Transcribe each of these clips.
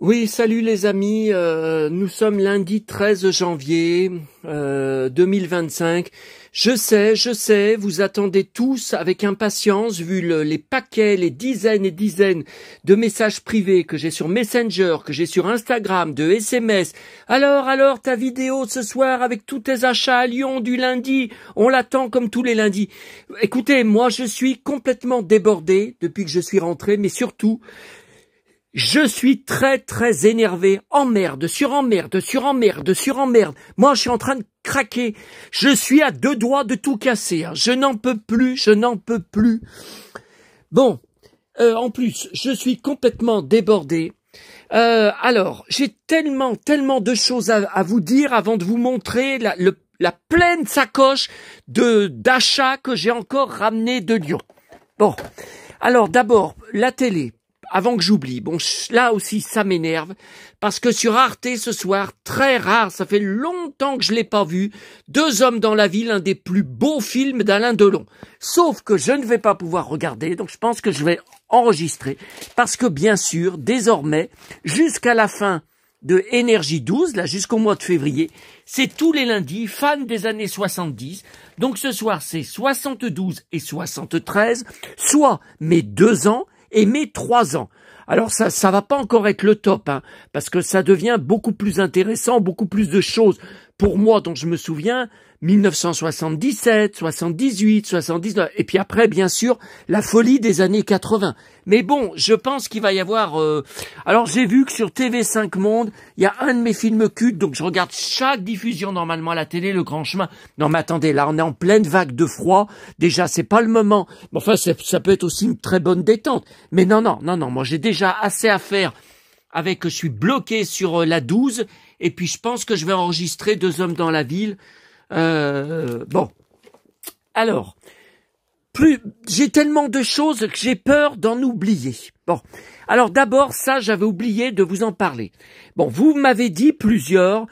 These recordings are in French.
Oui, salut les amis, nous sommes lundi 13 janvier 2025. Je sais, vous attendez tous avec impatience, vu les paquets, les dizaines et dizaines de messages privés que j'ai sur Messenger, que j'ai sur Instagram, de SMS. Alors, ta vidéo ce soir avec tous tes achats à Lyon du lundi, on l'attend comme tous les lundis. Écoutez, moi je suis complètement débordé depuis que je suis rentré, mais surtout, je suis très énervé, emmerde, suremmerde. Moi, je suis en train de craquer. Je suis à deux doigts de tout casser. Hein. Je n'en peux plus. Bon, en plus, je suis complètement débordé. Alors, j'ai tellement de choses à vous dire avant de vous montrer la pleine sacoche d'achats que j'ai encore ramené de Lyon. Bon, alors d'abord, la télé. Avant que j'oublie, bon, là aussi ça m'énerve, parce que sur Arte ce soir, très rare, ça fait longtemps que je l'ai pas vu, Deux hommes dans la ville, un des plus beaux films d'Alain Delon. Sauf que je ne vais pas pouvoir regarder, donc je pense que je vais enregistrer, parce que bien sûr, désormais, jusqu'à la fin de Énergie 12, là jusqu'au mois de février, c'est tous les lundis, fans des années 70, donc ce soir c'est 72 et 73, soit mes 2 ans, et mes 3 ans. Alors ça va pas encore être le top, hein, parce que ça devient beaucoup plus intéressant, beaucoup plus de choses pour moi dont je me souviens, 1977, 78, 79, et puis après, bien sûr, la folie des années 80. Mais bon, je pense qu'il va y avoir... Alors j'ai vu que sur TV5 Monde, il y a un de mes films cultes, donc je regarde chaque diffusion normalement à la télé, Le Grand Chemin. Non mais attendez, là on est en pleine vague de froid, déjà c'est pas le moment. Bon, enfin ça peut être aussi une très bonne détente. Mais non, moi j'ai déjà assez à faire avec, je suis bloqué sur la 12, et puis je pense que je vais enregistrer Deux hommes dans la ville. Bon, alors, j'ai tellement de choses que j'ai peur d'en oublier. Bon, alors d'abord, ça, j'avais oublié de vous en parler. Bon, vous m'avez dit plusieurs,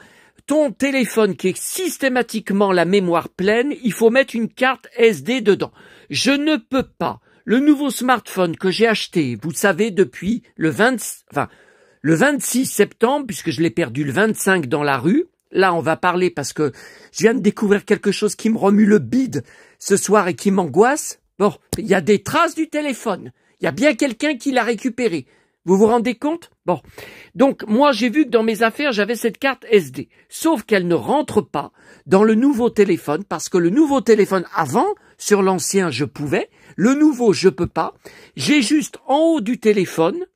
ton téléphone qui est systématiquement la mémoire pleine, il faut mettre une carte SD dedans. Je ne peux pas. Le nouveau smartphone que j'ai acheté, vous savez, depuis le 26 septembre, puisque je l'ai perdu le 25 dans la rue. Là, on va parler parce que je viens de découvrir quelque chose qui me remue le bide ce soir et qui m'angoisse. Bon, il y a des traces du téléphone. Il y a bien quelqu'un qui l'a récupéré. Vous vous rendez compte? Bon. Donc, moi, j'ai vu que dans mes affaires, j'avais cette carte SD. Sauf qu'elle ne rentre pas dans le nouveau téléphone parce que le nouveau téléphone, avant, sur l'ancien, je pouvais. Le nouveau, je peux pas. J'ai juste en haut du téléphone,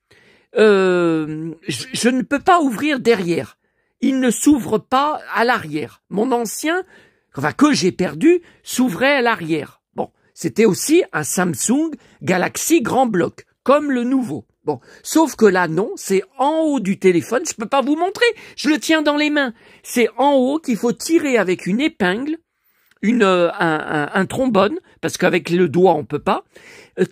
je ne peux pas ouvrir derrière. Il ne s'ouvre pas à l'arrière. Mon ancien, que j'ai perdu, s'ouvrait à l'arrière. Bon, c'était aussi un Samsung Galaxy Grand Bloc, comme le nouveau. Bon, sauf que là, non, c'est en haut du téléphone, je peux pas vous montrer, je le tiens dans les mains. C'est en haut qu'il faut tirer avec une épingle, un trombone, parce qu'avec le doigt on peut pas,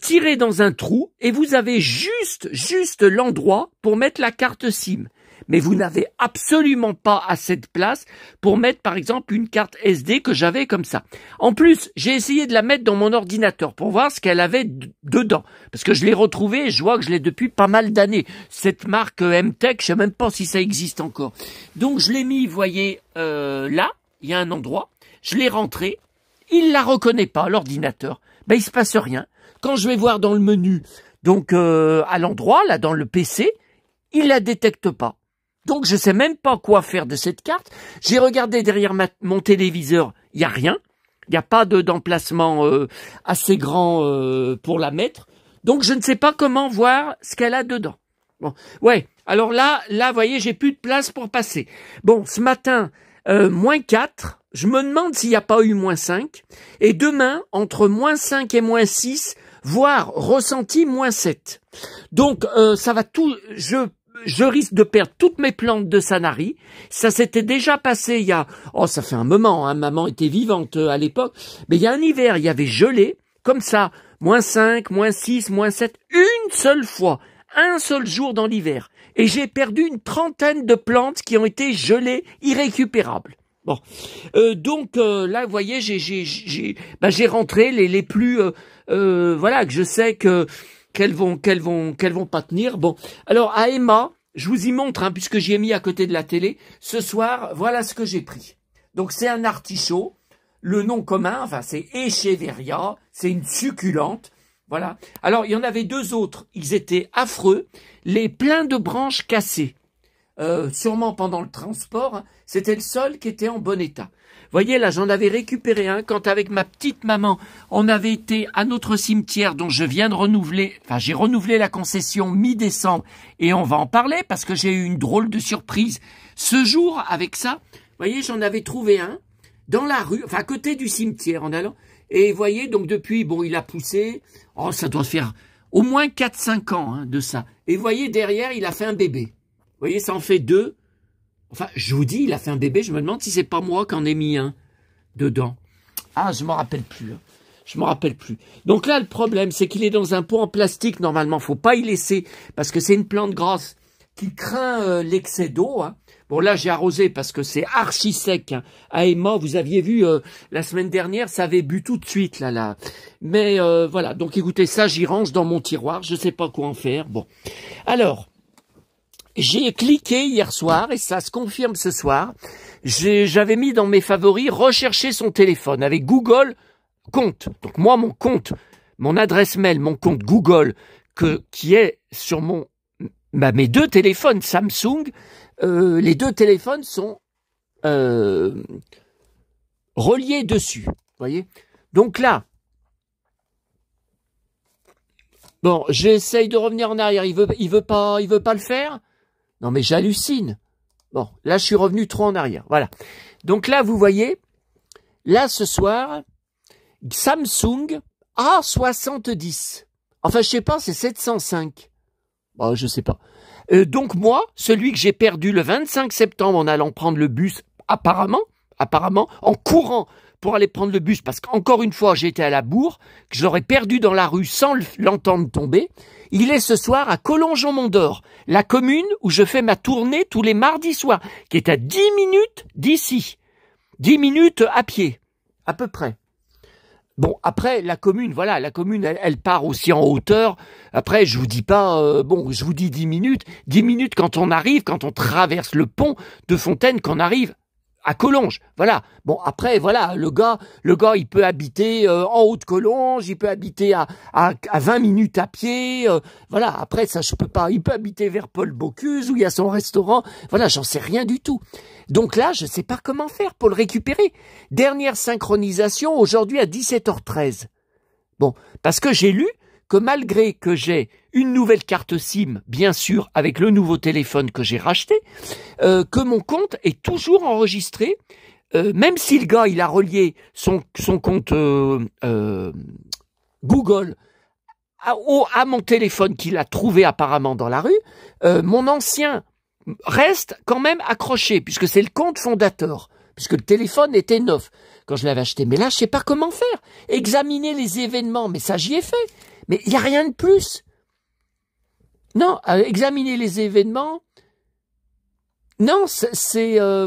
tirer dans un trou, et vous avez juste l'endroit pour mettre la carte SIM. Mais vous n'avez absolument pas assez de place pour mettre, par exemple, une carte SD que j'avais comme ça. En plus, j'ai essayé de la mettre dans mon ordinateur pour voir ce qu'elle avait dedans. Parce que je l'ai retrouvée et je vois que je l'ai depuis pas mal d'années. Cette marque M-Tech, je sais même pas si ça existe encore. Donc, je l'ai mis, vous voyez, là, il y a un endroit. Je l'ai rentré. Il la reconnaît pas, l'ordinateur. Ben, il se passe rien. Quand je vais voir dans le menu, donc, à l'endroit, là, dans le PC, il la détecte pas. Donc, je sais même pas quoi faire de cette carte. J'ai regardé derrière mon téléviseur, il y a rien. Il n'y a pas d'emplacement assez grand pour la mettre. Donc, je ne sais pas comment voir ce qu'elle a dedans. Bon, ouais. Alors là, vous voyez, j'ai plus de place pour passer. Bon, ce matin, -4. Je me demande s'il n'y a pas eu -5. Et demain, entre -5 et -6, voire ressenti -7. Donc, ça va tout... Je risque de perdre toutes mes plantes de Sanary. Ça s'était déjà passé il y a... Oh, ça fait un moment, hein, maman était vivante à l'époque. Mais il y a un hiver, il y avait gelé, comme ça, -5, -6, -7, une seule fois, un seul jour dans l'hiver. Et j'ai perdu une trentaine de plantes qui ont été gelées, irrécupérables. Bon, donc là, vous voyez, j'ai rentré les plus... voilà, que je sais que... qu'elles vont pas tenir. Bon, alors à Emma, je vous y montre, hein, puisque j'y ai mis à côté de la télé. Ce soir, voilà ce que j'ai pris. Donc c'est un artichaut. Le nom commun, enfin c'est Echeveria, c'est une succulente. Voilà. Alors il y en avait deux autres, ils étaient affreux, les pleins de branches cassées. Sûrement pendant le transport, hein, c'était le seul qui était en bon état. Voyez, là, j'en avais récupéré un quand avec ma petite maman, on avait été à notre cimetière dont je viens de renouveler, enfin, j'ai renouvelé la concession mi-décembre et on va en parler parce que j'ai eu une drôle de surprise ce jour avec ça. Voyez, j'en avais trouvé un dans la rue, enfin, à côté du cimetière en allant. Et voyez, donc depuis, bon, il a poussé. Oh, ça doit faire au moins 4-5 ans, hein, de ça. Et voyez, derrière, il a fait un bébé. Vous voyez, ça en fait 2. Enfin, je vous dis, il a fait un bébé. Je me demande si c'est pas moi qui en ai mis un dedans. Ah, je m'en rappelle plus. Hein. Je m'en rappelle plus. Donc là, le problème, c'est qu'il est dans un pot en plastique. Normalement, faut pas y laisser parce que c'est une plante grasse qui craint l'excès d'eau. Hein. Bon, là, j'ai arrosé parce que c'est archi sec. Hein. À Emma, vous aviez vu, la semaine dernière, ça avait bu tout de suite, là. Mais voilà, donc écoutez, ça, j'y range dans mon tiroir. Je sais pas quoi en faire. Bon, alors... J'ai cliqué hier soir, et ça se confirme ce soir, j'avais mis dans mes favoris « Rechercher son téléphone » avec Google Compte. Donc moi, mon compte, mon adresse mail, mon compte Google, qui est sur mes deux téléphones Samsung, les deux téléphones sont reliés dessus. Voyez. Donc là, bon, j'essaye de revenir en arrière, il veut pas le faire. Non, mais j'hallucine. Bon, là, je suis revenu trop en arrière. Voilà. Donc là, vous voyez, là, ce soir, Samsung A70. Enfin, je sais pas, c'est 705. Bon, je sais pas. Donc moi, celui que j'ai perdu le 25 septembre en allant prendre le bus, apparemment, en courant pour aller prendre le bus, parce qu'encore une fois, j'étais à la bourre, que je l'aurais perdu dans la rue sans l'entendre tomber. Il est ce soir à Collonges-Mont-d'Or, la commune où je fais ma tournée tous les mardis soirs, qui est à 10 minutes d'ici. 10 minutes à pied, à peu près. Bon, après, la commune, voilà, la commune, elle part aussi en hauteur. Après, je vous dis pas, bon, je vous dis 10 minutes. 10 minutes quand on arrive, quand on traverse le pont de Fontaine, qu'on arrive à Collonges, voilà. Bon, après, voilà, le gars, il peut habiter en haut de Collonges, il peut habiter à 20 minutes à pied, voilà. Après, ça, je peux pas. Il peut habiter vers Paul Bocuse, où il y a son restaurant. Voilà, j'en sais rien du tout. Donc là, je sais pas comment faire pour le récupérer. Dernière synchronisation, aujourd'hui à 17h13. Bon, parce que j'ai lu que malgré que j'ai une nouvelle carte SIM, bien sûr, avec le nouveau téléphone que j'ai racheté, que mon compte est toujours enregistré, même si le gars, il a relié son compte Google à mon téléphone qu'il a trouvé apparemment dans la rue, mon ancien reste quand même accroché, puisque c'est le compte fondateur, puisque le téléphone était neuf quand je l'avais acheté. Mais là, je sais pas comment faire. Examiner les événements, mais ça, j'y ai fait. Mais il n'y a rien de plus. Non, examiner les événements. Non,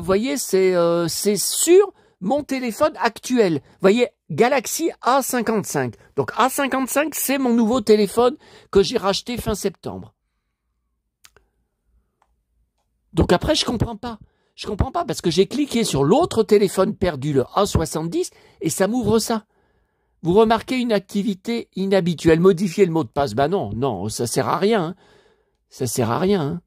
voyez, c'est sur mon téléphone actuel. Voyez, Galaxy A55. Donc A55, c'est mon nouveau téléphone que j'ai racheté fin septembre. Donc après, je comprends pas. Je comprends pas parce que j'ai cliqué sur l'autre téléphone perdu, le A70, et ça m'ouvre ça. Vous remarquez une activité inhabituelle. Modifier le mot de passe. Ben non, ça sert à rien. Hein. Ça sert à rien. Hein.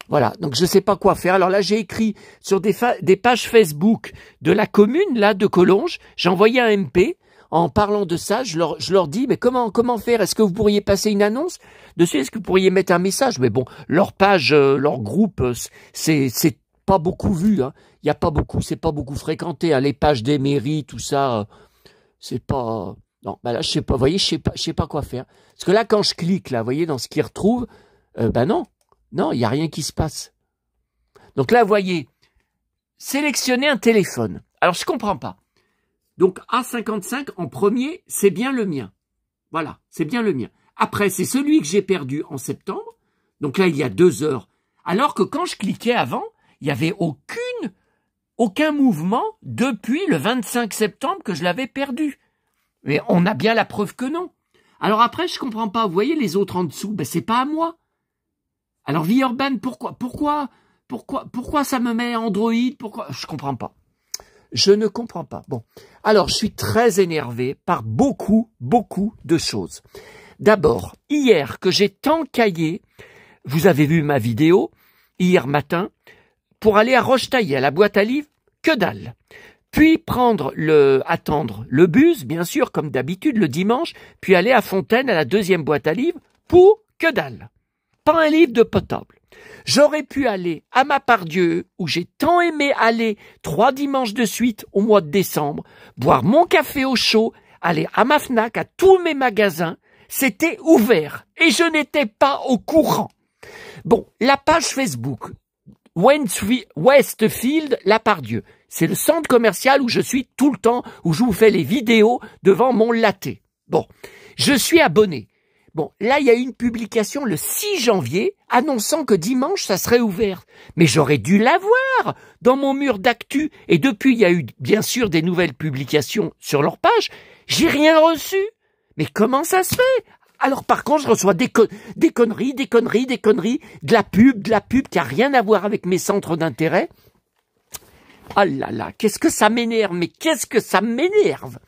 Voilà, donc je sais pas quoi faire. Alors là, j'ai écrit sur des pages Facebook de la commune, là, de Collonges. J'ai envoyé un MP en parlant de ça. Je leur dis, mais comment faire? Est-ce que vous pourriez passer une annonce dessus? Est-ce que vous pourriez mettre un message? Mais bon, leur page, leur groupe, c'est pas beaucoup vu. Hein. Il y a pas beaucoup, c'est pas beaucoup fréquenté. Hein. Les pages des mairies, tout ça... c'est pas... Non, bah là, je sais pas, vous voyez, je sais pas quoi faire. Parce que là, quand je clique, là, vous voyez, dans ce qu'il retrouve, non, il n'y a rien qui se passe. Donc là, vous voyez, sélectionner un téléphone. Alors, je comprends pas. Donc, A55, en premier, c'est bien le mien. Voilà, c'est bien le mien. Après, c'est celui que j'ai perdu en septembre. Donc là, il y a 2 heures. Alors que quand je cliquais avant, il n'y avait aucun mouvement depuis le 25 septembre que je l'avais perdu. Mais on a bien la preuve que non. Alors après, je comprends pas. Vous voyez les autres en dessous, ben c'est pas à moi. Alors, Villeurbanne, pourquoi ça me met Android? Pourquoi? Je comprends pas. Je ne comprends pas. Bon. Alors, je suis très énervé par beaucoup de choses. D'abord, hier que j'ai tancaillé, vous avez vu ma vidéo, hier matin, pour aller à Rochetaillé, à la boîte à livres, que dalle. Puis attendre le bus, bien sûr, comme d'habitude, le dimanche, puis aller à Fontaine, à la deuxième boîte à livres, pour que dalle. Pas un livre de potable. J'aurais pu aller à Mapardieu, où j'ai tant aimé aller 3 dimanches de suite au mois de décembre, boire mon café au chaud, aller à ma Fnac, à tous mes magasins, c'était ouvert et je n'étais pas au courant. Bon, la page Facebook, Westfield, Lapardieu, c'est le centre commercial où je suis tout le temps, où je vous fais les vidéos devant mon latte. Bon, je suis abonné. Bon, là, il y a eu une publication le 6 janvier annonçant que dimanche, ça serait ouvert. Mais j'aurais dû l'avoir dans mon mur d'actu. Et depuis, il y a eu bien sûr des nouvelles publications sur leur page. J'ai rien reçu. Mais comment ça se fait? Alors par contre, je reçois des conneries, de la pub qui a rien à voir avec mes centres d'intérêt. Ah là là, qu'est-ce que ça m'énerve, mais qu'est-ce que ça m'énerve.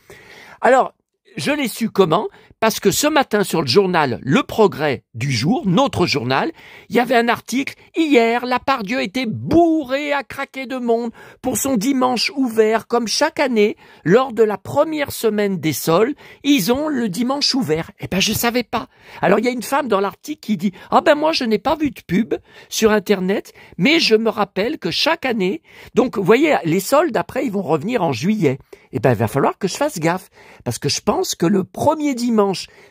Alors, je l'ai su comment? Parce que ce matin sur le journal Le Progrès du jour, notre journal, il y avait un article. Hier, Lapardieu était bourré à craquer de monde pour son dimanche ouvert. Comme chaque année, lors de la première semaine des soldes, ils ont le dimanche ouvert. Eh ben, je savais pas. Alors, il y a une femme dans l'article qui dit « Ah ben moi, je n'ai pas vu de pub sur Internet, mais je me rappelle que chaque année... » Donc, vous voyez, les soldes, après, ils vont revenir en juillet. Eh ben, il va falloir que je fasse gaffe. Parce que je pense que le premier dimanche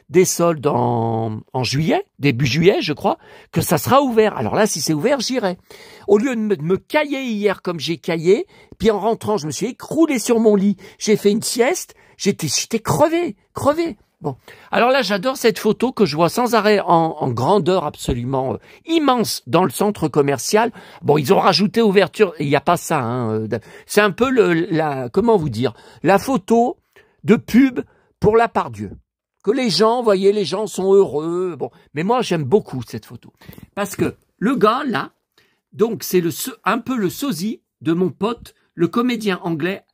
des soldes en juillet, début juillet, je crois, que ça sera ouvert. Alors là, si c'est ouvert, j'irai. Au lieu de me cailler hier comme j'ai caillé, puis en rentrant, je me suis écroulé sur mon lit, j'ai fait une sieste, j'étais crevé. Bon. Alors là, j'adore cette photo que je vois sans arrêt en grandeur absolument immense dans le centre commercial. Bon, ils ont rajouté ouverture, il n'y a pas ça, hein. C'est un peu comment vous dire, la photo de pub pour Lapardieu. Que les gens, voyez, les gens sont heureux. Bon, mais moi, j'aime beaucoup cette photo. Parce que le gars, là, donc, c'est un peu le sosie de mon pote, le comédien anglais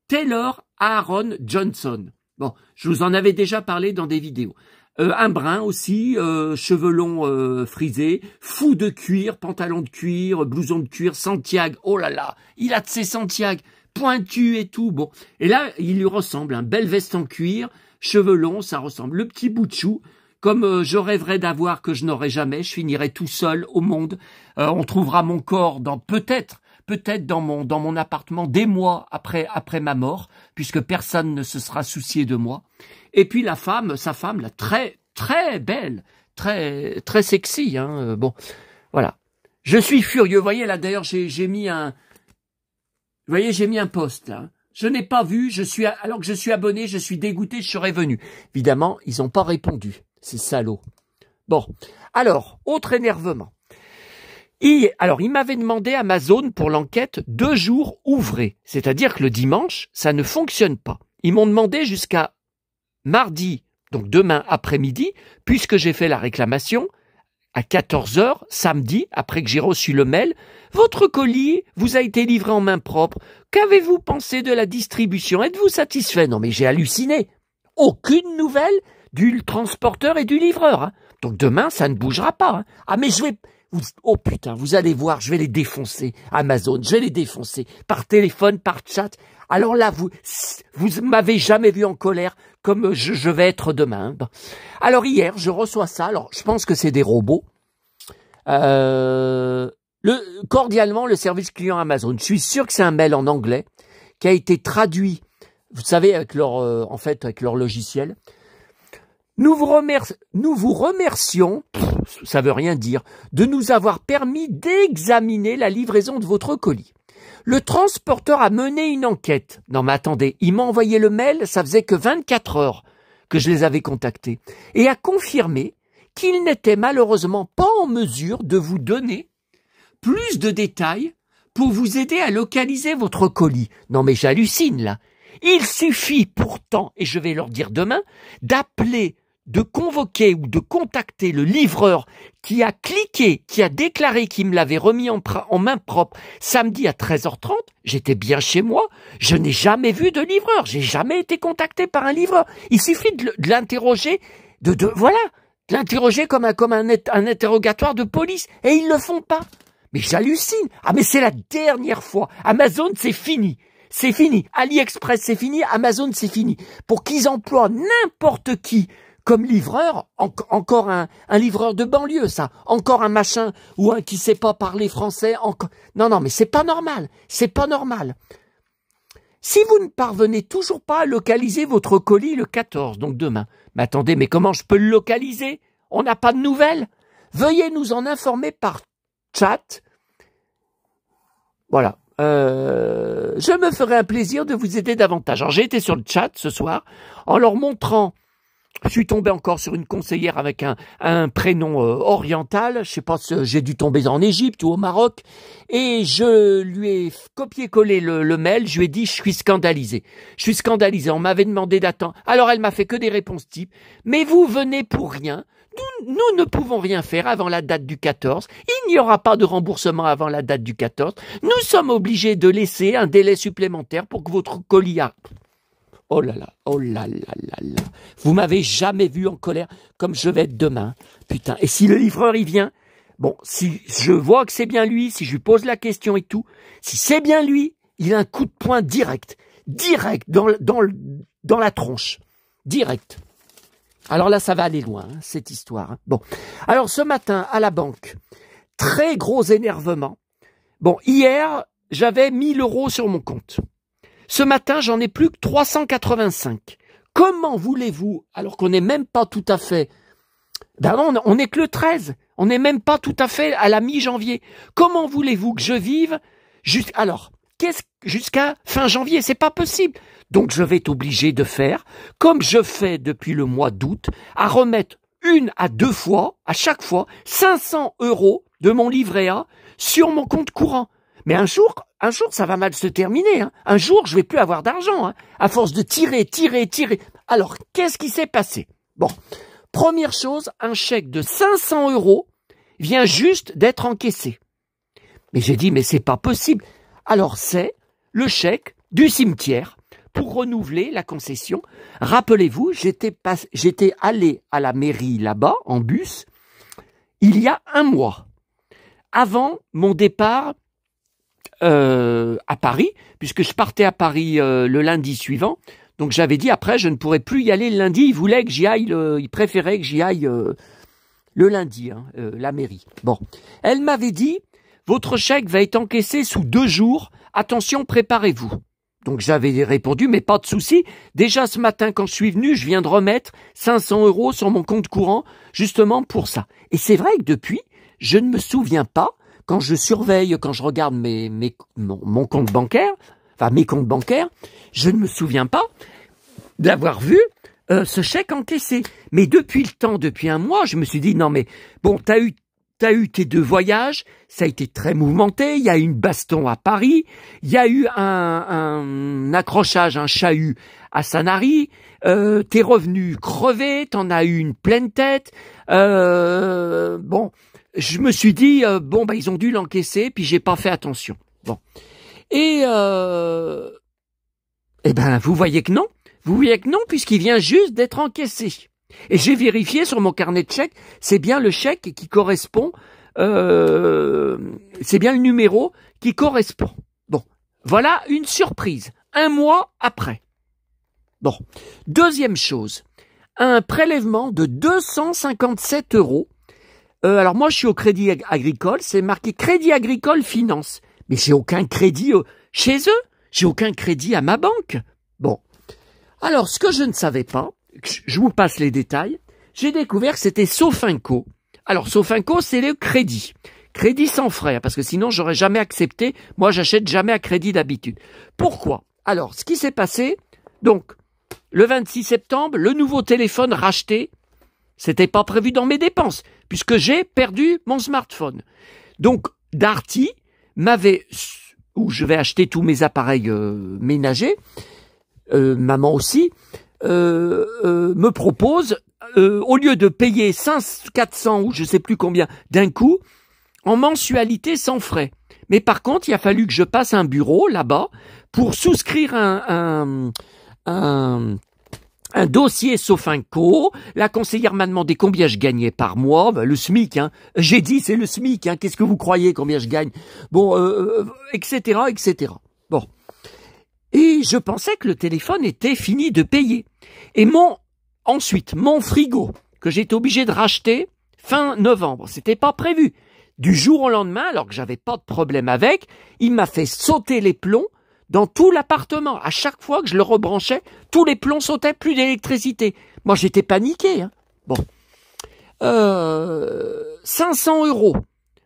Taylor Aaron Johnson. Bon, je vous en avais déjà parlé dans des vidéos. Un brun aussi, cheveux longs frisés, fou de cuir, pantalon de cuir, blouson de cuir, Santiago. Oh là là, il a de ses Santiago, pointu et tout. Bon, et là, il lui ressemble, un belle veste en cuir, cheveux longs, ça ressemble. Le petit bout de chou, comme je rêverais d'avoir que je n'aurai jamais, je finirai tout seul au monde. On trouvera mon corps peut-être dans mon appartement des mois après ma mort, puisque personne ne se sera soucié de moi. Et puis sa femme, là, très belle, très sexy, hein. Bon, voilà. Je suis furieux. Vous voyez là, d'ailleurs, j'ai mis un post là. Je n'ai pas vu, alors que je suis abonné, je suis dégoûté, je serais venu. Évidemment, ils n'ont pas répondu, ces salauds. Bon, alors, autre énervement. Alors, il m'avait demandé Amazon pour l'enquête 2 jours ouvrés. C'est-à-dire que le dimanche, ça ne fonctionne pas. Ils m'ont demandé jusqu'à mardi, donc demain après-midi, puisque j'ai fait la réclamation, à 14h, samedi, après que j'ai reçu le mail, votre colis vous a été livré en main propre. Qu'avez-vous pensé de la distribution? Êtes-vous satisfait? Non, mais j'ai halluciné. Aucune nouvelle du transporteur et du livreur, hein. Donc demain, ça ne bougera pas, hein. Ah, mais oh putain, vous allez voir, je vais les défoncer, Amazon, je vais les défoncer, par téléphone, par chat. Alors là, vous m'avez jamais vu en colère comme je vais être demain. Alors hier, je reçois ça, alors je pense que c'est des robots. Cordialement, le service client Amazon. Je suis sûr que c'est un mail en anglais qui a été traduit, vous savez, avec leur logiciel. Nous vous remercions, ça veut rien dire, de nous avoir permis d'examiner la livraison de votre colis. Le transporteur a mené une enquête. Non mais attendez, il m'a envoyé le mail, ça faisait que 24 heures que je les avais contactés, et a confirmé qu'il n'était malheureusement pas en mesure de vous donner plus de détails pour vous aider à localiser votre colis. Non mais j'hallucine là. Il suffit pourtant, et je vais leur dire demain, d'appeler de convoquer ou de contacter le livreur qui a cliqué, qui a déclaré qu'il me l'avait remis en main propre samedi à 13h30, j'étais bien chez moi, je n'ai jamais vu de livreur, j'ai jamais été contacté par un livreur. Il suffit de l'interroger, de l'interroger comme un interrogatoire de police, et ils le font pas. Mais j'hallucine. Ah, mais c'est la dernière fois. Amazon, c'est fini. C'est fini. AliExpress, c'est fini. Amazon, c'est fini. Pour qu'ils emploient n'importe qui comme livreur, encore un livreur de banlieue, ça. Encore un machin ou un qui sait pas parler français. Non, mais c'est pas normal. C'est pas normal. Si vous ne parvenez toujours pas à localiser votre colis le 14, donc demain, mais attendez, mais comment je peux le localiser? On n'a pas de nouvelles? Veuillez nous en informer par chat. Voilà. Je me ferai un plaisir de vous aider davantage. Alors j'ai été sur le chat ce soir en leur montrant. Je suis tombé encore sur une conseillère avec un prénom oriental. Je sais pas si j'ai dû tomber en Égypte ou au Maroc. Et je lui ai copié-collé le mail. Je lui ai dit, je suis scandalisé. Je suis scandalisé. On m'avait demandé d'attendre. Alors elle m'a fait que des réponses types. Mais vous venez pour rien. Nous ne pouvons rien faire avant la date du 14. Il n'y aura pas de remboursement avant la date du 14. Nous sommes obligés de laisser un délai supplémentaire pour que votre colis arrive. Oh là là, oh là là là là. Vous m'avez jamais vu en colère comme je vais être demain. Putain. Et si le livreur il vient, bon, si je vois que c'est bien lui, si je lui pose la question et tout, si c'est bien lui, il a un coup de poing direct dans la tronche. Direct. Alors là, ça va aller loin, hein, cette histoire. Hein. Bon. Alors ce matin, à la banque, très gros énervement. Bon, hier, j'avais 1000 € sur mon compte. Ce matin, j'en ai plus que 385. Comment voulez-vous, alors qu'on n'est même pas tout à fait... Ben non, on n'est que le 13. On n'est même pas tout à fait à la mi-janvier. Comment voulez-vous que je vive jusqu'à fin janvier? C'est pas possible. Donc je vais être obligé de faire, comme je fais depuis le mois d'août, à remettre 1 à 2 fois, à chaque fois, 500 € de mon livret A sur mon compte courant. Mais un jour, ça va mal se terminer. Hein. Un jour, je vais plus avoir d'argent, hein, à force de tirer. Alors, qu'est-ce qui s'est passé? Bon, première chose, un chèque de 500 € vient juste d'être encaissé. Mais j'ai dit, mais c'est pas possible. Alors, c'est le chèque du cimetière pour renouveler la concession. Rappelez-vous, j'étais allé à la mairie là-bas, en bus, il y a 1 mois, avant mon départ à Paris, puisque je partais à Paris le lundi suivant. Donc j'avais dit après je ne pourrais plus y aller le lundi. Il voulait que j'y aille, il préférait que j'y aille le lundi, hein, la mairie. Bon, elle m'avait dit votre chèque va être encaissé sous 2 jours. Attention, préparez-vous. Donc j'avais répondu mais pas de souci. Déjà ce matin quand je suis venu, je viens de remettre 500 € sur mon compte courant justement pour ça. Et c'est vrai que depuis, je ne me souviens pas. Quand je surveille, quand je regarde mon compte bancaire, enfin mes comptes bancaires, je ne me souviens pas d'avoir vu ce chèque encaissé. Mais depuis 1 mois, je me suis dit, non mais bon, t'as eu tes 2 voyages, ça a été très mouvementé, il y a eu une baston à Paris, il y a eu un accrochage, un chahut à Sanary, t'es revenu crevé, t'en as eu une pleine tête, bon... Je me suis dit, ils ont dû l'encaisser, puis j'ai pas fait attention. Bon. Et vous voyez que non. Vous voyez que non, puisqu'il vient juste d'être encaissé. Et j'ai vérifié sur mon carnet de chèques, c'est bien le chèque qui correspond, c'est bien le numéro qui correspond. Bon. Voilà une surprise. 1 mois après. Bon. Deuxième chose. Un prélèvement de 257 €. Alors moi, je suis au Crédit Agricole, c'est marqué Crédit Agricole Finance. Mais j'ai aucun crédit chez eux, j'ai aucun crédit à ma banque. Bon, alors ce que je ne savais pas, je vous passe les détails, j'ai découvert que c'était Sofinco. Alors Sofinco, c'est le crédit sans frais, parce que sinon j'aurais jamais accepté, moi j'achète jamais à crédit d'habitude. Pourquoi? Alors, ce qui s'est passé, donc, le 26 septembre, le nouveau téléphone racheté, c'était pas prévu dans mes dépenses, puisque j'ai perdu mon smartphone. Donc, Darty m'avait, où je vais acheter tous mes appareils ménagers, maman aussi, me propose au lieu de payer 400 ou je sais plus combien d'un coup, en mensualité sans frais. Mais par contre, il a fallu que je passe un bureau là-bas pour souscrire un dossier Sofinco. La conseillère m'a demandé combien je gagnais par mois. Ben, le SMIC, hein. J'ai dit c'est le SMIC, hein. Qu'est-ce que vous croyez combien je gagne? Bon, etc., etc. Bon. Et je pensais que le téléphone était fini de payer. Et ensuite, mon frigo, que j'étais obligé de racheter fin novembre, c'était pas prévu. Du jour au lendemain, alors que j'avais pas de problème avec, il m'a fait sauter les plombs dans tout l'appartement. À chaque fois que je le rebranchais, tous les plombs sautaient, plus d'électricité. Moi, j'étais paniqué, hein. Bon. 500 €.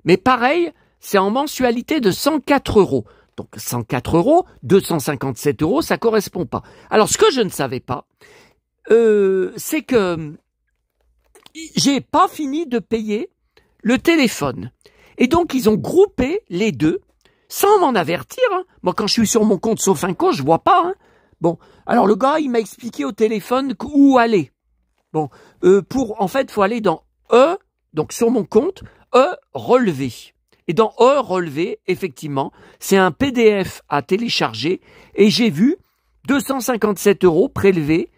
Mais pareil, c'est en mensualité de 104 €. Donc 104 €, 257 €, ça correspond pas. Alors, ce que je ne savais pas, c'est que j'ai pas fini de payer le téléphone. Et donc, ils ont groupé les deux sans m'en avertir. Hein. Moi, quand je suis sur mon compte Sofinco, je vois pas. Hein. Bon, alors le gars, il m'a expliqué au téléphone où aller. Bon, en fait, faut aller dans donc sur mon compte, relevé. Et dans relevé, effectivement, c'est un PDF à télécharger. Et j'ai vu 257 € prélevés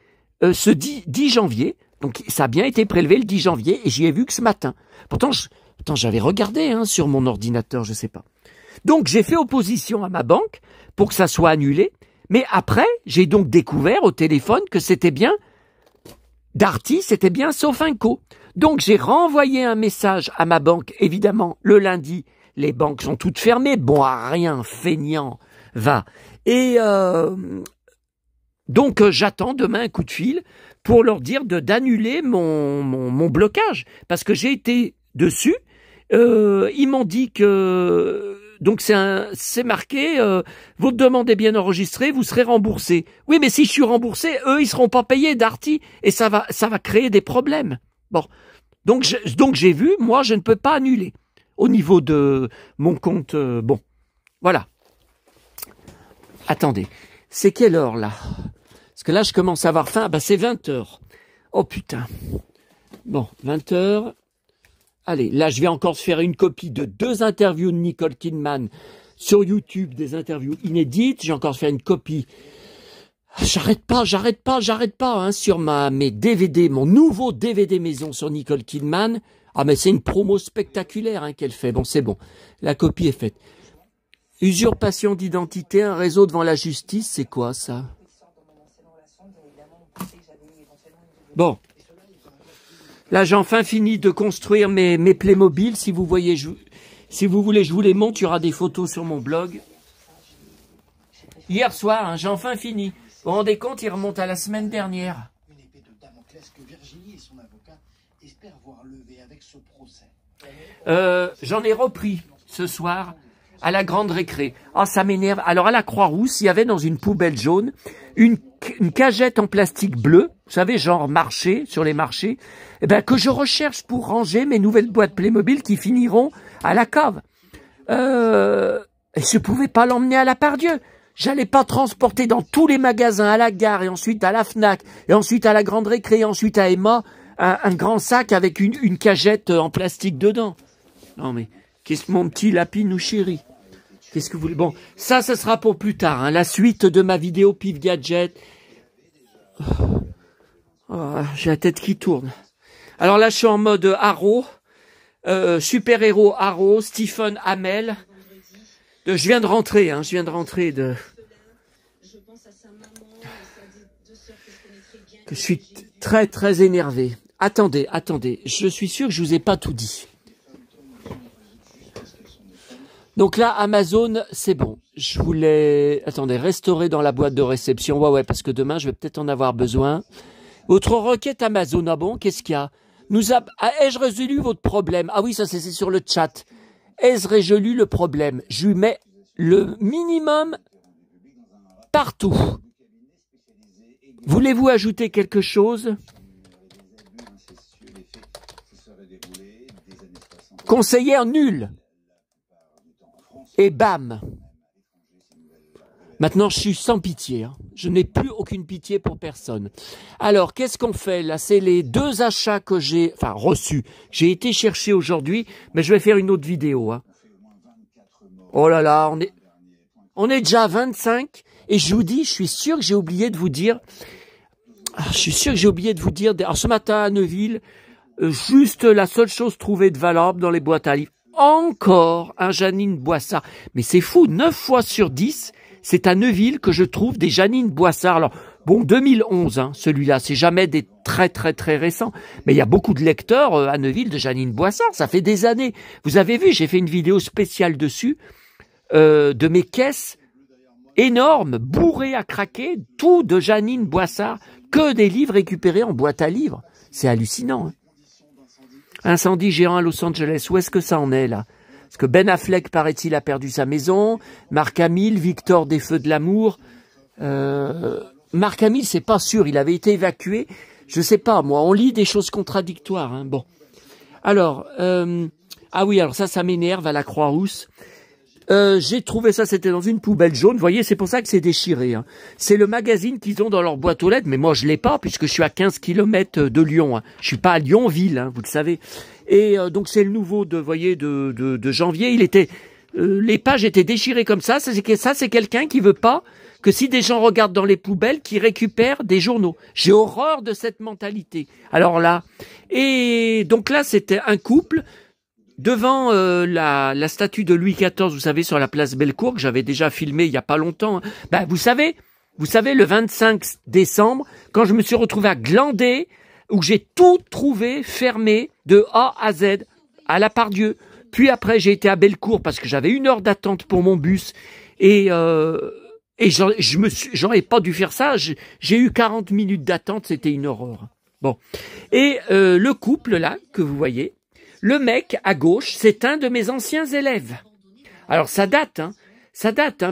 ce 10 janvier. Donc, ça a bien été prélevé le 10 janvier et j'y ai vu que ce matin. Pourtant, j'avais regardé hein, sur mon ordinateur, je sais pas. Donc, j'ai fait opposition à ma banque pour que ça soit annulé. Mais après, j'ai donc découvert au téléphone que c'était bien Darty, c'était bien Sofinco. Donc, j'ai renvoyé un message à ma banque. Évidemment, le lundi, les banques sont toutes fermées. Bon, à rien, feignant, va. Et donc, j'attends demain un coup de fil pour leur dire d'annuler mon blocage. Parce que j'ai été dessus. Ils m'ont dit que donc c'est marqué votre demande est bien enregistrée, vous serez remboursé. Oui, mais si je suis remboursé, eux ils seront pas payés Darty et ça va créer des problèmes. Bon, donc j'ai vu, moi je ne peux pas annuler au niveau de mon compte. Bon, voilà. Attendez, c'est quelle heure là? Parce que là je commence à avoir faim. Bah c'est 20h. Oh putain. Bon, 20h. Allez, là, je vais encore faire une copie de 2 interviews de Nicole Kidman sur YouTube, des interviews inédites. J'ai encore fait une copie. J'arrête pas hein, sur mes DVD, mon nouveau DVD maison sur Nicole Kidman. Ah, mais c'est une promo spectaculaire hein, qu'elle fait. Bon, c'est bon. La copie est faite. Usurpation d'identité, un réseau devant la justice, c'est quoi ça? Bon. Là, j'ai enfin fini de construire mes Playmobil. Si vous voulez, je vous les montre. Il y aura des photos sur mon blog. Hier soir, hein, j'ai enfin fini. Vous vous rendez compte, il remonte à la semaine dernière. Une épée de Damoclès que Virginie et son avocat espèrent voir lever avec ce procès. J'en ai repris ce soir à la grande récré. Ah, ça m'énerve. Alors, à la Croix-Rousse, il y avait dans une poubelle jaune une cagette en plastique bleu, vous savez, genre marché, sur les marchés, eh ben, que je recherche pour ranger mes nouvelles boîtes Playmobil qui finiront à la cave. Et je pouvais pas l'emmener à la Pardieu. J'allais pas transporter dans tous les magasins, à la gare, et ensuite à la Fnac, et ensuite à la grande récré, et ensuite à Emma, un grand sac avec une cagette en plastique dedans. Non mais, qu'est-ce que mon petit lapine ou chéri? Qu'est-ce que vous voulez? Bon, ça sera pour plus tard. Hein, la suite de ma vidéo Pif Gadget. Oh, j'ai la tête qui tourne. Alors là, je suis en mode Arrow. Super-héros Arrow, Stephen Amell. Je viens de rentrer. Hein, je viens de rentrer de... Je suis très, très énervé. Attendez. Je suis sûr que je vous ai pas tout dit. Donc là, Amazon, c'est bon. Je voulais... Attendez, restaurer dans la boîte de réception. Ouais, parce que demain, je vais peut-être en avoir besoin. Votre requête Amazon, ah bon, qu'est-ce qu'il y a? Ai-je résolu votre problème? Ah oui, ça c'est sur le chat. Ai-je résolu le problème? Je lui mets le minimum partout. Voulez-vous ajouter quelque chose? Conseillère nulle. Et bam. Maintenant, je suis sans pitié. Hein. Je n'ai plus aucune pitié pour personne. Alors, qu'est-ce qu'on fait là? C'est les 2 achats que j'ai, enfin, reçus. J'ai été chercher aujourd'hui, mais je vais faire une autre vidéo. Hein. Oh là là, on est déjà à 25. Et je vous dis, je suis sûr que j'ai oublié de vous dire. Je suis sûr que j'ai oublié de vous dire. Alors, ce matin à Neuville, juste la seule chose trouvée de valable dans les boîtes à livres. Encore un Janine Boissard. Mais c'est fou, 9 fois sur 10. C'est à Neuville que je trouve des Janine Boissard. Alors, bon, 2011, hein, celui-là, c'est jamais des très récents. Mais il y a beaucoup de lecteurs à Neuville de Janine Boissard. Ça fait des années. Vous avez vu, j'ai fait une vidéo spéciale dessus, de mes caisses énormes, bourrées à craquer, tout de Janine Boissard, que des livres récupérés en boîte à livres. C'est hallucinant. Hein. Incendie géant à Los Angeles. Où est-ce que ça en est, là? Parce que Ben Affleck, paraît-il, a perdu sa maison. Marc Hamill, Victor des Feux de l'amour. Marc Hamill, c'est pas sûr. Il avait été évacué. Je sais pas, moi. On lit des choses contradictoires. Hein. Bon. Alors, ah oui, alors ça m'énerve à la Croix-Rousse. J'ai trouvé ça, c'était dans une poubelle jaune. Vous voyez, c'est pour ça que c'est déchiré. Hein. C'est le magazine qu'ils ont dans leur boîte aux lettres, mais moi je l'ai pas puisque je suis à 15 km de Lyon. Hein. Je suis pas à Lyonville, hein, vous le savez. Et donc c'est le nouveau de, voyez, de janvier. Il était, les pages étaient déchirées comme ça. Ça c'est quelqu'un qui veut pas que si des gens regardent dans les poubelles, qu'ils récupèrent des journaux. J'ai horreur de cette mentalité. Alors là, et donc là c'était un couple. Devant la statue de Louis XIV, vous savez, sur la place Bellecour, que j'avais déjà filmé il y a pas longtemps. Ben, vous savez, le 25 décembre, quand je me suis retrouvé à Glandé, où j'ai tout trouvé fermé de A à Z, à la Pardieu. Puis après, j'ai été à Bellecour parce que j'avais 1 heure d'attente pour mon bus. Et j'aurais pas dû faire ça. J'ai eu 40 minutes d'attente, c'était une horreur. Bon. Et le couple, là, que vous voyez, le mec, à gauche, c'est un de mes anciens élèves. Alors, ça date,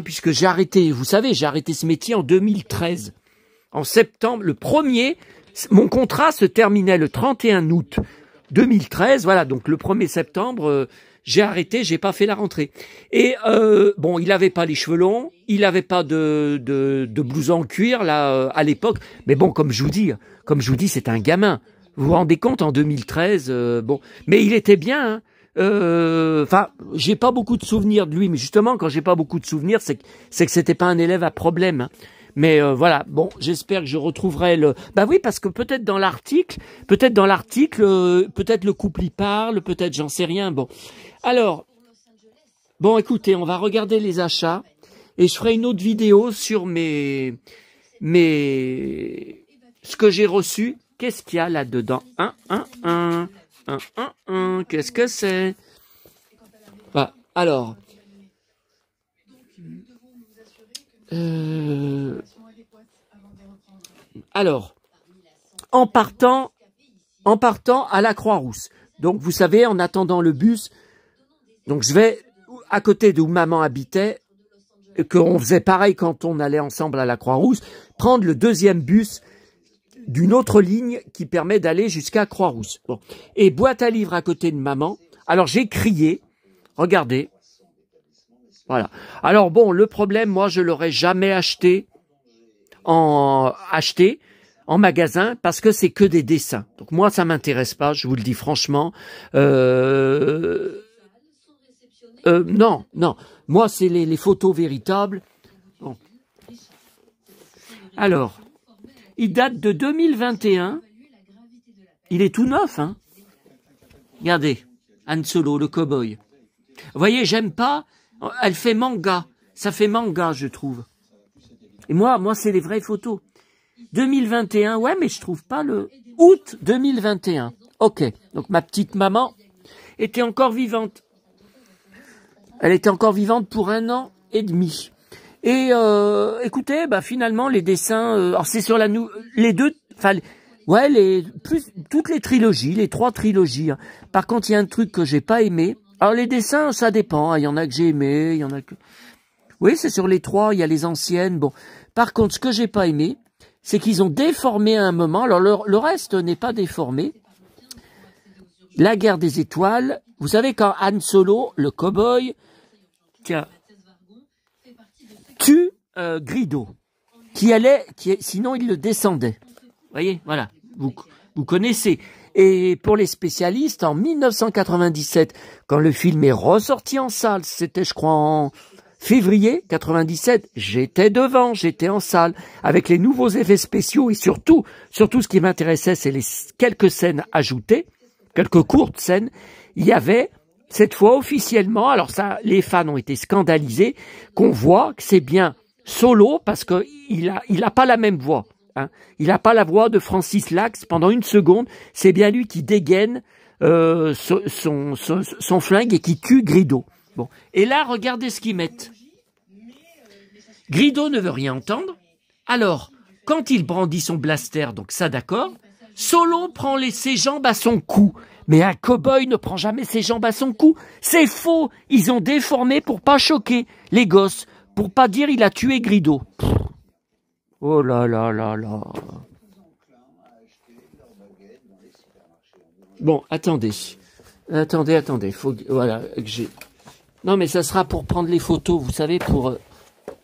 puisque j'ai arrêté, vous savez, j'ai arrêté ce métier en 2013. En septembre, mon contrat se terminait le 31 août 2013, voilà, donc le 1er septembre, j'ai arrêté, j'ai pas fait la rentrée. Et, bon, il avait pas les cheveux longs, il avait pas de blouson en cuir, là, à l'époque, mais bon, comme je vous dis, c'est un gamin. Vous vous rendez compte, en 2013, bon, mais il était bien. Enfin, j'ai pas beaucoup de souvenirs de lui, mais justement, quand j'ai pas beaucoup de souvenirs, c'est que c'était pas un élève à problème. Hein. Mais voilà, bon, j'espère que je retrouverai le. Bah oui, parce que peut-être dans l'article, peut-être le couple y parle, peut-être, j'en sais rien. Bon, alors, bon, écoutez, on va regarder les achats et je ferai une autre vidéo sur ce que j'ai reçu. Qu'est-ce qu'il y a là-dedans? Qu'est-ce que c'est? Bah, alors, en partant à la Croix-Rousse. Donc, vous savez, en attendant le bus, donc je vais à côté d'où maman habitait, qu'on faisait pareil quand on allait ensemble à la Croix-Rousse, prendre le 2e bus d'une autre ligne qui permet d'aller jusqu'à Croix-Rousse. Bon. Et boîte à livres à côté de maman. Alors j'ai crié, regardez. Voilà. Alors bon, le problème, moi je l'aurais jamais acheté en magasin parce que c'est que des dessins. Donc moi ça m'intéresse pas, je vous le dis franchement. Non. Moi c'est les photos véritables. Bon. Alors, il date de 2021. Il est tout neuf, hein. Regardez, Han Solo, le cow-boy. Vous voyez, j'aime pas. Elle fait manga. Ça fait manga, je trouve. Et moi, c'est les vraies photos. 2021, ouais, mais je trouve pas le août 2021. Ok, donc ma petite maman était encore vivante. Elle était encore vivante pour 1 an et demi. Et écoutez, bah finalement les dessins, alors c'est sur les deux, enfin ouais toutes les trilogies, les 3 trilogies. Hein. Par contre, il y a un truc que j'ai pas aimé. Alors les dessins, ça dépend. Il y en a que j'ai aimé, il y en a que. Oui, c'est sur les 3. Il y a les anciennes. Bon, par contre, ce que j'ai pas aimé, c'est qu'ils ont déformé à un moment. Alors le reste n'est pas déformé. La guerre des étoiles. Vous savez quand Han Solo, le cow-boy, tue Grido, sinon il le descendait. Vous voyez, voilà, vous connaissez. Et pour les spécialistes, en 1997, quand le film est ressorti en salle, c'était je crois en février 97, j'étais devant, j'étais en salle, avec les nouveaux effets spéciaux et surtout ce qui m'intéressait, c'est les quelques scènes ajoutées, quelques courtes scènes. Il y avait cette fois officiellement, alors ça, les fans ont été scandalisés, qu'on voit que c'est bien Solo parce que il a pas la même voix. Hein. Il n'a pas la voix de Francis Lax pendant une seconde. C'est bien lui qui dégaine son flingue et qui tue Grido. Bon. Et là, regardez ce qu'ils mettent. Grido ne veut rien entendre. Alors, quand il brandit son blaster, donc ça d'accord, Solo prend ses jambes à son cou. Mais un cow-boy ne prend jamais ses jambes à son cou. C'est faux. Ils ont déformé pour pas choquer les gosses, pour pas dire il a tué Grido. Oh là là là là. Bon, attendez. Faut, voilà, que j'ai. Non, mais ça sera pour prendre les photos, vous savez, pour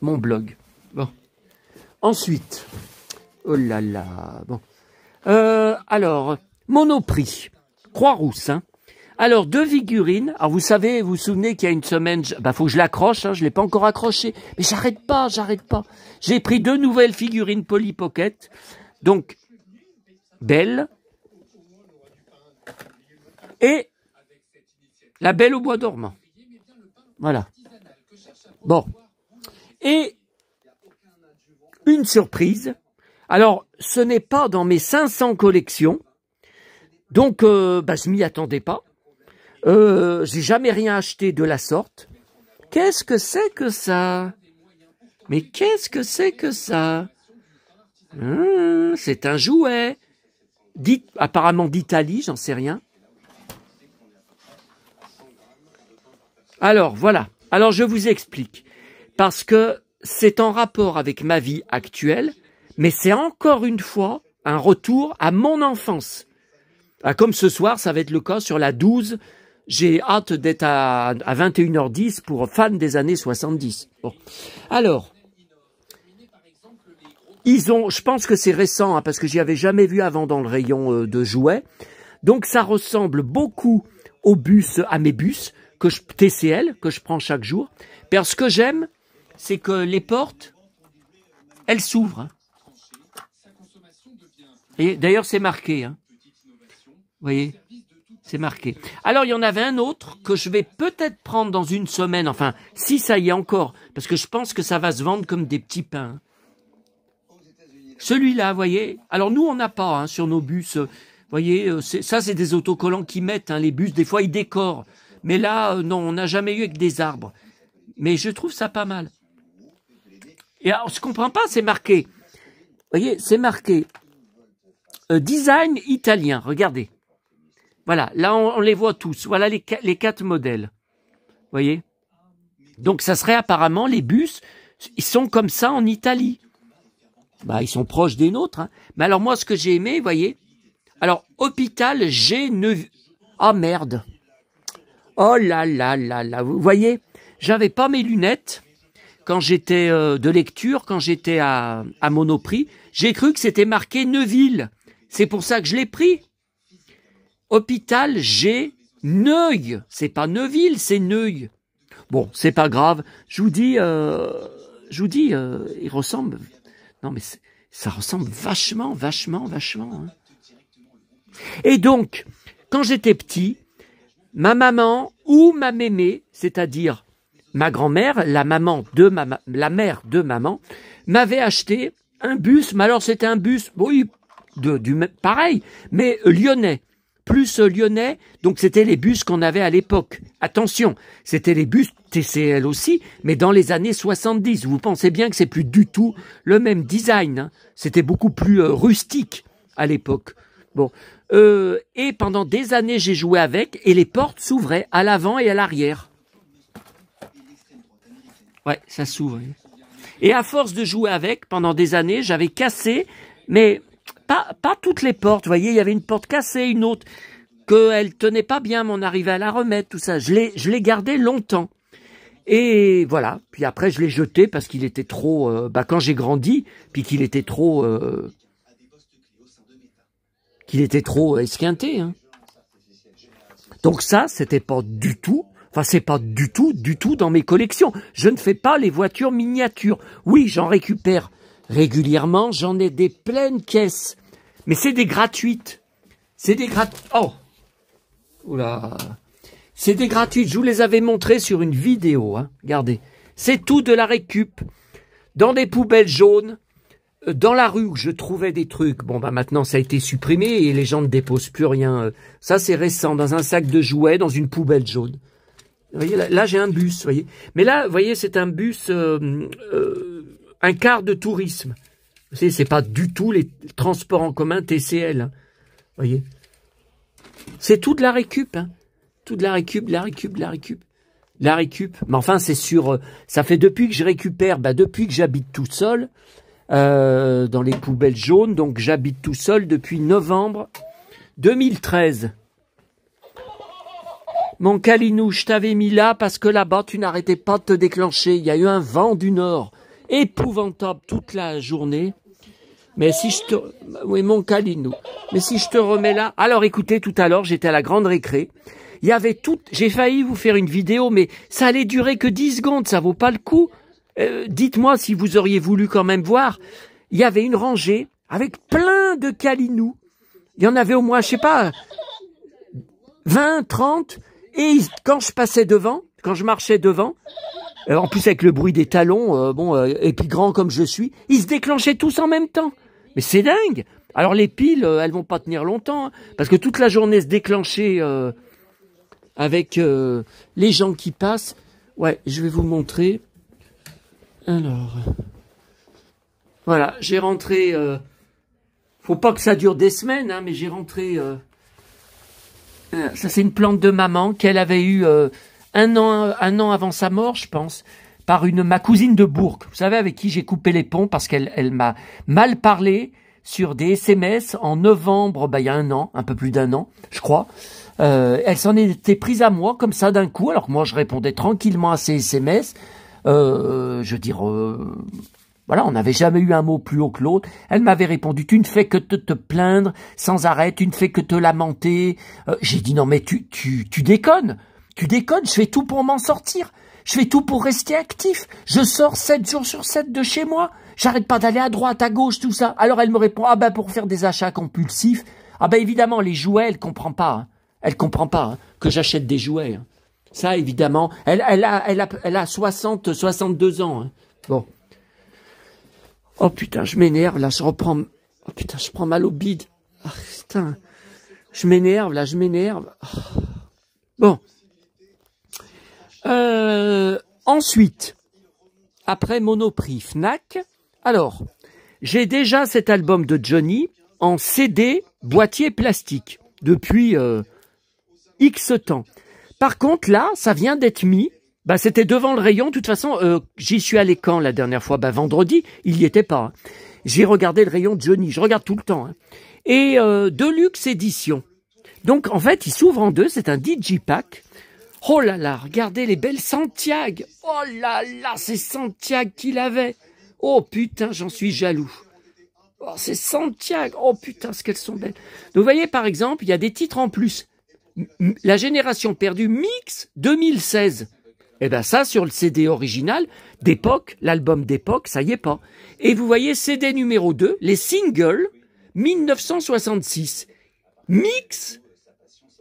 mon blog. Bon. Ensuite. Oh là là. Bon. Alors, Monoprix. Croix-Rousse, hein. Alors, 2 figurines. Alors, vous savez, vous vous souvenez qu'il y a une semaine, faut que je l'accroche, hein, je l'ai pas encore accroché. Mais j'arrête pas. J'ai pris 2 nouvelles figurines Polly Pocket. Donc, Belle. Et la Belle au bois dormant. Voilà. Bon. Et une surprise. Alors, ce n'est pas dans mes 500 collections. Donc, je m'y attendais pas. J'ai jamais rien acheté de la sorte. Qu'est-ce que c'est que ça? Mais qu'est-ce que c'est que ça? C'est un jouet. Apparemment d'Italie, j'en sais rien. Alors, voilà. Alors, je vous explique. Parce que c'est en rapport avec ma vie actuelle, mais c'est encore une fois un retour à mon enfance. Ah, comme ce soir, ça va être le cas sur la 12. J'ai hâte d'être à 21h10 pour fans des années 70. Bon. Alors, je pense que c'est récent, hein, parce que j'y avais jamais vu avant dans le rayon de jouets. Donc, ça ressemble beaucoup à mes bus TCL, que je prends chaque jour. Parce que j'aime, c'est que les portes, elles s'ouvrent. Hein. Et d'ailleurs, c'est marqué, hein. Vous voyez, c'est marqué. Alors, il y en avait un autre que je vais peut-être prendre dans une semaine, enfin, si ça y est encore, parce que je pense que ça va se vendre comme des petits pains. Celui-là, vous voyez. Alors, nous, on n'a pas, hein, sur nos bus, vous voyez, ça, c'est des autocollants qui mettent, hein, les bus, des fois, ils décorent. Mais là, non, on n'a jamais eu avec des arbres. Mais je trouve ça pas mal. Et alors, je comprends pas, c'est marqué. Vous voyez, c'est marqué design italien, regardez. Voilà, là on les voit tous. Voilà les 4 modèles. Vous voyez? Donc ça serait apparemment les bus, ils sont comme ça en Italie. Ils sont proches des nôtres. Hein. Mais alors moi ce que j'ai aimé, vous voyez? Alors hôpital G9. Ah merde. Oh là là là là. Vous voyez? J'avais pas mes lunettes quand j'étais de lecture, quand j'étais à Monoprix. J'ai cru que c'était marqué Neuville. C'est pour ça que je l'ai pris. Hôpital G Neuil. C'est pas Neuville, c'est Neuil. Bon, c'est pas grave. Je vous dis, il ressemble. Non, mais ça ressemble vachement. Hein. Et donc, quand j'étais petit, ma maman ou ma mémé, c'est-à-dire ma grand-mère, la mère de maman, m'avait acheté un bus. Mais alors, c'était un bus, oui, pareil, mais lyonnais. Plus lyonnais, donc c'était les bus qu'on avait à l'époque. Attention, c'était les bus TCL aussi, mais dans les années 70. Vous pensez bien que c'est plus du tout le même design. Hein. C'était beaucoup plus rustique à l'époque. Bon, et pendant des années, j'ai joué avec, et les portes s'ouvraient à l'avant et à l'arrière. Ouais, ça s'ouvre. Et à force de jouer avec, pendant des années, j'avais cassé, mais pas toutes les portes, vous voyez, il y avait une porte cassée, une autre, qu'elle tenait pas bien, mais on arrivait à la remettre, tout ça. Je l'ai gardé longtemps. Et voilà. Puis après, je l'ai jeté parce qu'il était trop... quand j'ai grandi, puis qu'il était trop esquinté. Hein. Donc ça, c'était pas du tout... Enfin, c'est pas du tout dans mes collections. Je ne fais pas les voitures miniatures. Oui, j'en récupère régulièrement. J'en ai des pleines caisses. Mais c'est des gratuites. C'est des gratuites. Oh! Oula! C'est des gratuites. Je vous les avais montrées sur une vidéo. Hein. Regardez. C'est tout de la récup. Dans des poubelles jaunes. Dans la rue où je trouvais des trucs. Bon, bah maintenant, ça a été supprimé et les gens ne déposent plus rien. Ça, c'est récent. Dans un sac de jouets, dans une poubelle jaune. Vous voyez, là j'ai un bus, vous voyez. Mais là, vous voyez, c'est un bus, un car de tourisme. Vous savez, c'est pas du tout les transports en commun TCL. Hein. Vous voyez. C'est tout de la récup, hein. Tout de la récup. Mais enfin, c'est sur... ça fait depuis que je récupère, depuis que j'habite tout seul, dans les poubelles jaunes. Donc, j'habite tout seul depuis novembre 2013. Mon Calinou, je t'avais mis là parce que là-bas, tu n'arrêtais pas de te déclencher. Il y a eu un vent du nord épouvantable toute la journée. Mais si je te... Oui, mon Calinou. Mais si je te remets là... Alors, écoutez, tout à l'heure, j'étais à la grande récré. Il y avait tout... J'ai failli vous faire une vidéo, mais ça allait durer que 10 secondes. Ça vaut pas le coup. Dites-moi si vous auriez voulu quand même voir. Il y avait une rangée avec plein de Calinous. Il y en avait au moins, je sais pas, 20, 30... Et quand je passais devant, quand je marchais devant, en plus avec le bruit des talons, et puis grand comme je suis, ils se déclenchaient tous en même temps. Mais c'est dingue. Alors les piles, elles vont pas tenir longtemps, hein, parce que toute la journée se déclencher avec les gens qui passent. Ouais, je vais vous montrer. Alors, voilà, j'ai rentré. Faut pas que ça dure des semaines, hein, mais j'ai rentré. Ça, c'est une plante de maman qu'elle avait eue un an avant sa mort, je pense, par ma cousine de Bourg. Vous savez, avec qui j'ai coupé les ponts parce qu'elle m'a mal parlé sur des SMS en novembre, il y a un an, un peu plus d'un an, je crois. Elle s'en était prise à moi, comme ça, d'un coup, alors que moi, je répondais tranquillement à ses SMS. Je veux dire... Voilà, on n'avait jamais eu un mot plus haut que l'autre. Elle m'avait répondu, tu ne fais que te plaindre sans arrêt, tu ne fais que te lamenter. J'ai dit, non mais tu déconnes. Tu déconnes, je fais tout pour m'en sortir. Je fais tout pour rester actif. Je sors 7 jours sur 7 de chez moi. J'arrête pas d'aller à droite, à gauche, tout ça. Alors elle me répond, pour faire des achats compulsifs. Évidemment, les jouets, elle comprend pas. Hein. Elle comprend pas hein, que j'achète des jouets. Hein. Ça, évidemment, elle a 62 ans. Hein. Bon. Oh putain, je m'énerve, là, je reprends... Oh putain, je prends mal au bide. Oh, putain, je m'énerve, là, je m'énerve. Oh. Bon. Ensuite, après Monoprix, Fnac, alors, j'ai déjà cet album de Johnny en CD boîtier plastique depuis X temps. Par contre, là, ça vient d'être mis. C'était devant le rayon. De toute façon, j'y suis allé quand la dernière fois? Vendredi, il n'y était pas. Hein. J'ai regardé le rayon Johnny. Je regarde tout le temps. Hein. Et Deluxe Édition. Donc, en fait, il s'ouvre en deux. C'est un digipack. Oh là là, regardez les belles Santiago. Oh là là, c'est Santiago qu'il avait. Oh putain, j'en suis jaloux. Oh, c'est Santiago. Oh putain, ce qu'elles sont belles. Donc, vous voyez, par exemple, il y a des titres en plus. La génération perdue Mix 2016. Ça, sur le CD original, d'époque, l'album d'époque, ça y est pas. Et vous voyez, CD numéro 2, les singles, 1966. Mix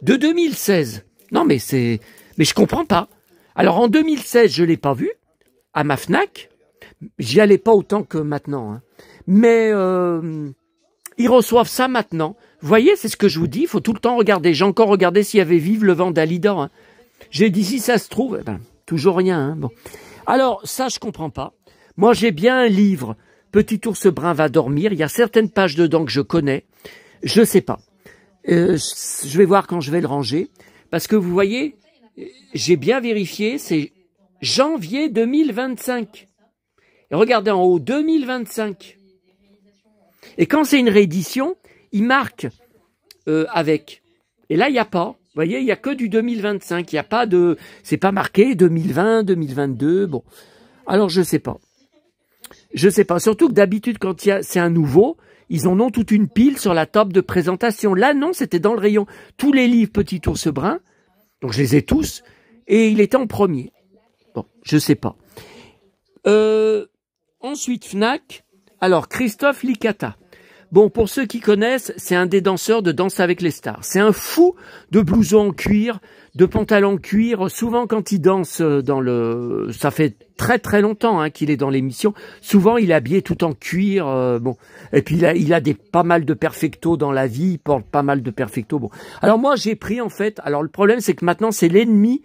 de 2016. Non, mais je comprends pas. Alors, en 2016, je l'ai pas vu, à ma Fnac. J'y allais pas autant que maintenant. Hein. Mais, ils reçoivent ça maintenant. Vous voyez, c'est ce que je vous dis, il faut tout le temps regarder. J'ai encore regardé s'il y avait Vive le vent d'Alida. Hein. J'ai dit, si ça se trouve... toujours rien, hein. Bon. Alors, ça, je comprends pas. Moi, j'ai bien un livre, Petit ours brun va dormir. Il y a certaines pages dedans que je connais. Je sais pas. Je vais voir quand je vais le ranger. Parce que vous voyez, j'ai bien vérifié, c'est janvier 2025. Et regardez en haut, 2025. Et quand c'est une réédition, il marque avec. Et là, il n'y a pas. Vous voyez, il n'y a que du 2025. Il n'y a pas de... C'est pas marqué 2020, 2022. Bon. Alors, je sais pas. Je sais pas. Surtout que d'habitude, quand c'est un nouveau, ils en ont toute une pile sur la table de présentation. Là, non, c'était dans le rayon. Tous les livres Petit Ours Brun. Donc, je les ai tous. Et il était en premier. Bon, je sais pas. Ensuite, Fnac. Alors, Christophe Licata. Bon, pour ceux qui connaissent, c'est un des danseurs de Danse avec les stars. C'est un fou de blouson en cuir, de pantalon en cuir. Souvent, quand il danse dans le... Ça fait très très longtemps qu'il est dans l'émission. Souvent, il est habillé tout en cuir. Bon, et puis il a pas mal de perfectos dans la vie. Il porte pas mal de perfectos. Bon, alors moi, j'ai pris en fait... Alors, le problème, c'est que maintenant, c'est l'ennemi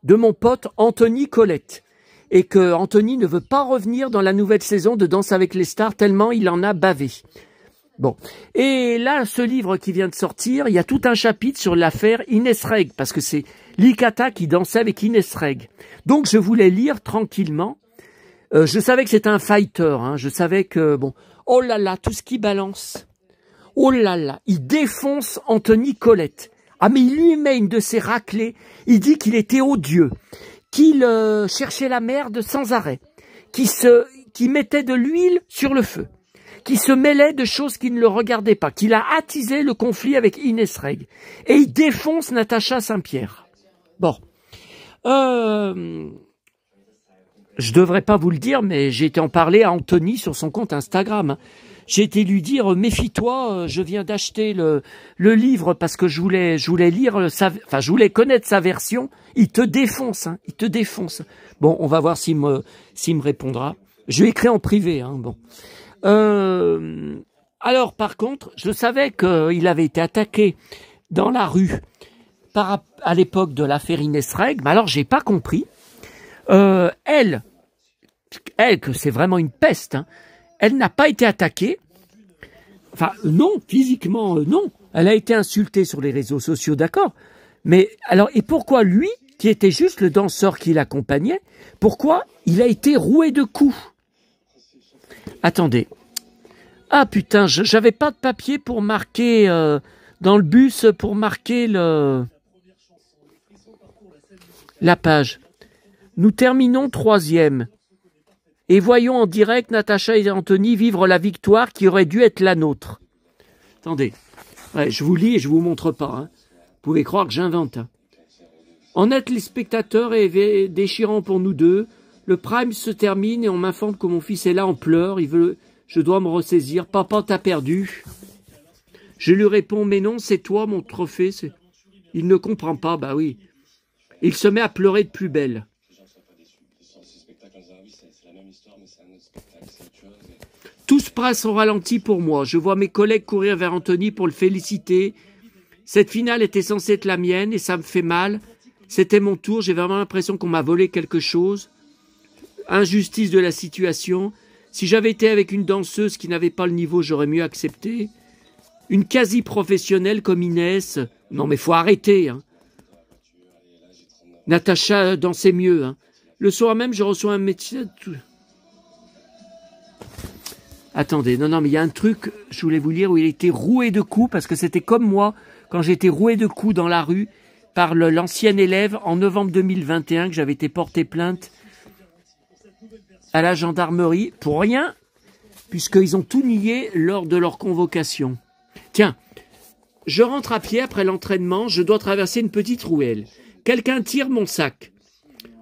de mon pote Anthony Colette. Et que Anthony ne veut pas revenir dans la nouvelle saison de Danse avec les stars tellement il en a bavé. Bon, et là, ce livre qui vient de sortir, il y a tout un chapitre sur l'affaire Inès Reg, parce que c'est Licata qui dansait avec Inès Reg. Donc, je voulais lire tranquillement. Je savais que c'était un fighter, je savais que, bon, oh là là, tout ce qui balance. Oh là là, il défonce Anthony Colette. Ah, mais il lui met une de ses raclées. Il dit qu'il était odieux, qu'il cherchait la merde sans arrêt, qu'il mettait de l'huile sur le feu, qui se mêlait de choses qui ne le regardaient pas, qu'il a attisé le conflit avec Inès Reg. Et il défonce Natacha Saint-Pierre. Bon. Je devrais pas vous le dire, mais j'ai été en parler à Anthony sur son compte Instagram. J'ai été lui dire, méfie-toi, je viens d'acheter le livre parce que je voulais lire je voulais connaître sa version. Il te défonce, il te défonce. Bon, on va voir s'il me répondra. Je lui ai écrit en privé, bon. Alors, par contre, je savais qu'il avait été attaqué dans la rue à l'époque de l'affaire Inès Reg, mais alors j'ai pas compris. Elle, que c'est vraiment une peste, elle n'a pas été attaquée. Enfin, non, physiquement, non. Elle a été insultée sur les réseaux sociaux, d'accord. Mais alors, et pourquoi lui, qui était juste le danseur qui l'accompagnait, pourquoi il a été roué de coups? Attendez. Ah putain, j'avais pas de papier pour marquer dans le bus, pour marquer la page. Nous terminons 3e. Et voyons en direct Natacha et Anthony vivre la victoire qui aurait dû être la nôtre. Attendez. Ouais, je vous lis et je vous montre pas. Vous pouvez croire que j'invente. En être les spectateurs est déchirant pour nous deux. Le prime se termine et on m'informe que mon fils est là en pleurs. Je dois me ressaisir. Papa, t'as perdu. Je lui réponds, mais non, c'est toi mon trophée. Il ne comprend pas, bah oui. Il se met à pleurer de plus belle. Tout se passe au ralenti pour moi. Je vois mes collègues courir vers Anthony pour le féliciter. Cette finale était censée être la mienne et ça me fait mal. C'était mon tour. J'ai vraiment l'impression qu'on m'a volé quelque chose. Injustice de la situation. Si j'avais été avec une danseuse qui n'avait pas le niveau, j'aurais mieux accepté. Une quasi-professionnelle comme Inès. Non mais faut arrêter. Natacha dansait mieux. Le soir même, je reçois un médecin... Attendez, non, mais il y a un truc, je voulais vous lire, où il a été roué de coups, parce que c'était comme moi, quand j'ai été roué de coups dans la rue, par l'ancien élève, en novembre 2021, que j'avais été porté plainte à la gendarmerie, pour rien, puisqu'ils ont tout nié lors de leur convocation. Tiens, je rentre à pied après l'entraînement, je dois traverser une petite ruelle. Quelqu'un tire mon sac.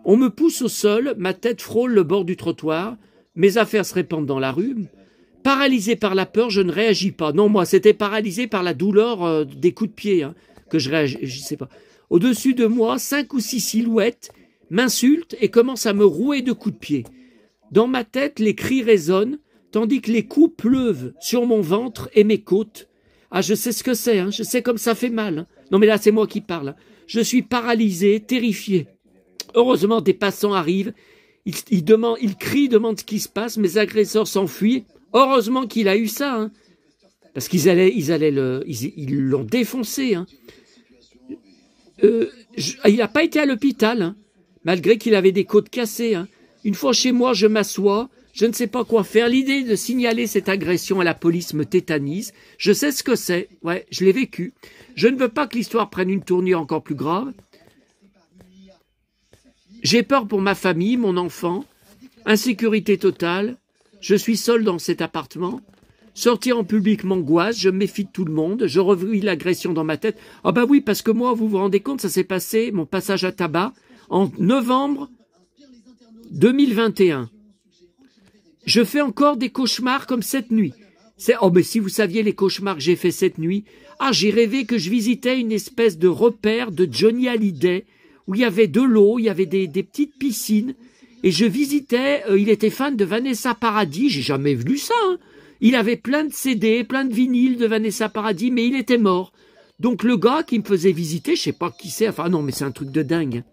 On me pousse au sol, ma tête frôle le bord du trottoir, mes affaires se répandent dans la rue. Paralysé par la peur, je ne réagis pas. Non, moi, c'était paralysé par la douleur des coups de pied que je réagissais pas. Au-dessus de moi, 5 ou 6 silhouettes m'insultent et commencent à me rouer de coups de pied. Dans ma tête, les cris résonnent, tandis que les coups pleuvent sur mon ventre et mes côtes. Ah, je sais ce que c'est, je sais comme ça fait mal. Non, mais là, c'est moi qui parle. Je suis paralysé, terrifié. Heureusement, des passants arrivent. Ils crient, demandent ce qui se passe. Mes agresseurs s'enfuient. Heureusement qu'il a eu ça, parce ils l'ont défoncé. Il n'a pas été à l'hôpital, malgré qu'il avait des côtes cassées. Une fois chez moi, je m'assois, Je ne sais pas quoi faire. L'idée de signaler cette agression à la police me tétanise. Je sais ce que c'est. Ouais, je l'ai vécu. Je ne veux pas que l'histoire prenne une tournure encore plus grave. J'ai peur pour ma famille, mon enfant. Insécurité totale. Je suis seul dans cet appartement. Sortir en public m'angoisse. Je me méfie de tout le monde. Je revis l'agression dans ma tête. Ah bah oui, parce que moi, vous vous rendez compte, ça s'est passé, mon passage à tabac, en novembre 2021. Je fais encore des cauchemars comme cette nuit. Oh, mais si vous saviez les cauchemars que j'ai fait cette nuit. Ah, j'ai rêvé que je visitais une espèce de repère de Johnny Hallyday, où il y avait de l'eau, il y avait des petites piscines, et je visitais, il était fan de Vanessa Paradis, j'ai jamais vu ça, hein. Il avait plein de CD, plein de vinyles de Vanessa Paradis, mais il était mort. Donc le gars qui me faisait visiter, je sais pas qui c'est, enfin non, mais c'est un truc de dingue.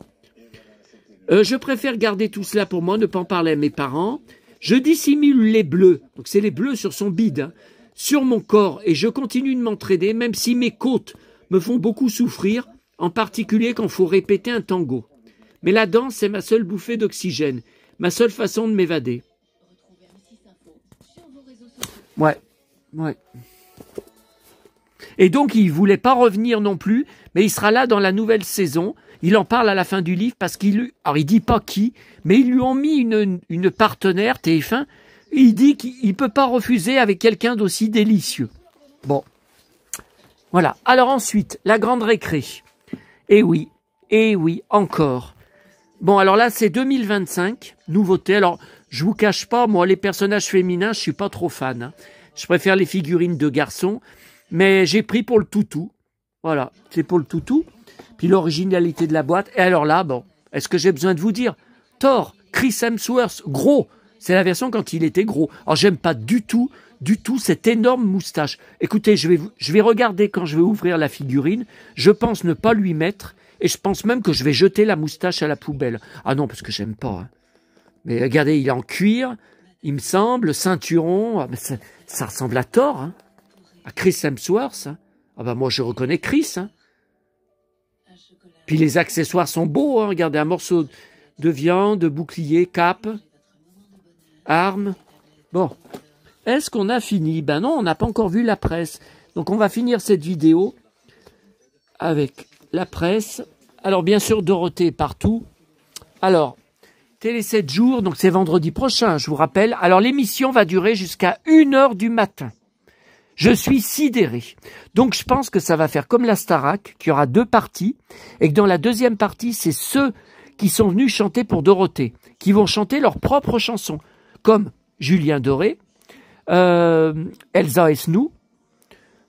Je préfère garder tout cela pour moi, ne pas en parler à mes parents. Je dissimule les bleus, donc c'est les bleus sur son bide, hein, sur mon corps, et je continue de m'entraider, même si mes côtes me font beaucoup souffrir, en particulier quand il faut répéter un tango. Mais la danse, c'est ma seule bouffée d'oxygène, ma seule façon de m'évader. Ouais. Et donc, il voulait pas revenir non plus, mais il sera là dans la nouvelle saison. Il en parle à la fin du livre parce alors il dit pas qui, mais ils lui ont mis une partenaire, TF1, et il dit qu'il peut pas refuser avec quelqu'un d'aussi délicieux. Bon. Voilà. Alors ensuite, la grande récré. Eh oui, encore. Bon, alors là, c'est 2025, nouveauté. Alors, je vous cache pas, moi, les personnages féminins, je suis pas trop fan, hein. Je préfère les figurines de garçons, mais j'ai pris pour le toutou. Voilà, c'est pour le toutou. Puis l'originalité de la boîte. Et alors là, bon, est-ce que j'ai besoin de vous dire? Thor, Chris Hemsworth, gros. C'est la version quand il était gros. Alors, j'aime pas du tout cette énorme moustache. Écoutez, je vais regarder quand je vais ouvrir la figurine. Je pense ne pas lui mettre. Et je pense même que je vais jeter la moustache à la poubelle. Ah non, parce que j'aime pas, hein. Mais regardez, il est en cuir, il me semble, ceinturon. Ah, mais ça ressemble à Thor, hein. À Chris Hemsworth, hein. Ah bah moi je reconnais Chris, hein. Puis les accessoires sont beaux, hein. Regardez, un morceau de viande, de bouclier, cape, arme. Bon, est-ce qu'on a fini? Ben non, on n'a pas encore vu la presse. Donc on va finir cette vidéo avec la presse. Alors bien sûr, Dorothée partout. Alors, Télé 7 jours, donc c'est vendredi prochain, je vous rappelle. Alors l'émission va durer jusqu'à 1h du matin. Je suis sidéré. Donc je pense que ça va faire comme la Starac, qu'il y aura 2 parties, et que dans la deuxième partie, c'est ceux qui sont venus chanter pour Dorothée, qui vont chanter leurs propres chansons, comme Julien Doré, Elsa Esnou,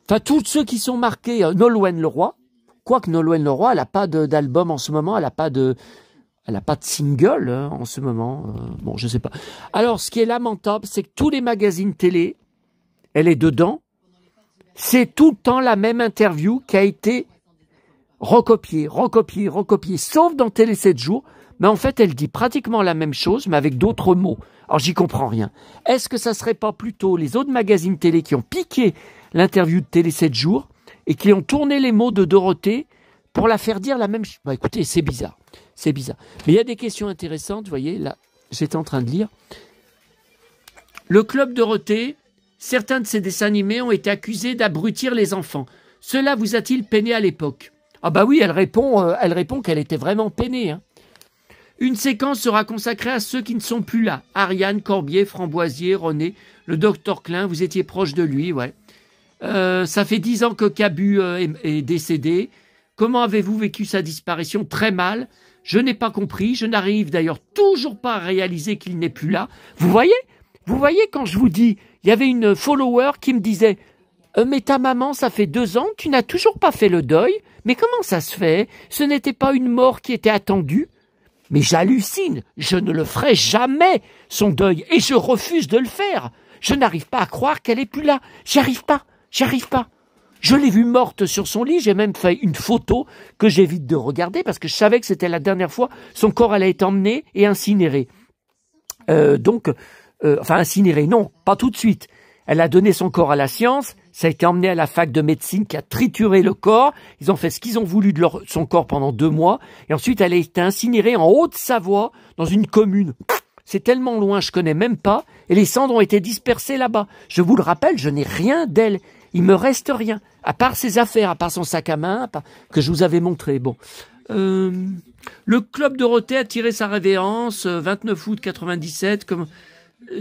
enfin tous ceux qui sont marqués, Nolwenn Leroy, quoique Nolwenn Leroy, elle n'a pas d'album en ce moment, elle n'a pas de single en ce moment, bon je sais pas. Alors ce qui est lamentable, c'est que tous les magazines télé, elle est dedans, c'est tout le temps la même interview qui a été recopiée, sauf dans Télé 7 jours, mais en fait elle dit pratiquement la même chose, mais avec d'autres mots. Alors j'y comprends rien. Est-ce que ça serait pas plutôt les autres magazines télé qui ont piqué l'interview de Télé 7 jours et qui ont tourné les mots de Dorothée pour la faire dire la même chose? Bah, écoutez, c'est bizarre. C'est bizarre. Mais il y a des questions intéressantes, vous voyez, là, j'étais en train de lire. Le Club Dorothée, certains de ses dessins animés ont été accusés d'abrutir les enfants. Cela vous a-t-il peiné à l'époque? Ah bah oui, elle répond qu'elle était vraiment peinée, hein. Une séquence sera consacrée à ceux qui ne sont plus là. Ariane, Corbier, Framboisier, René, le docteur Klein, vous étiez proche de lui, ouais. Ça fait 10 ans que Cabu est décédé. Comment avez-vous vécu sa disparition? Très mal. Je n'ai pas compris. Je n'arrive d'ailleurs toujours pas à réaliser qu'il n'est plus là. Vous voyez quand je vous dis, il y avait une follower qui me disait mais ta maman, ça fait 2 ans, tu n'as toujours pas fait le deuil. Mais comment ça se fait? Ce n'était pas une mort qui était attendue. Mais j'hallucine, je ne le ferai jamais, son deuil, et je refuse de le faire. Je n'arrive pas à croire qu'elle est plus là. J'y arrive pas. Je l'ai vue morte sur son lit, j'ai même fait une photo que j'évite de regarder parce que je savais que c'était la dernière fois, son corps allait être emmené et incinéré. Enfin incinéré, non, pas tout de suite. Elle a donné son corps à la science, ça a été emmené à la fac de médecine qui a trituré le corps, ils ont fait ce qu'ils ont voulu de son corps pendant 2 mois, et ensuite elle a été incinérée en Haute-Savoie, dans une commune c'est tellement loin, je connais même pas, et les cendres ont été dispersées là-bas. Je vous le rappelle, je n'ai rien d'elle. Il me reste rien, à part ses affaires, à part son sac à main, que je vous avais montré. Bon. Le club Dorothée a tiré sa révérence, 29 août 97,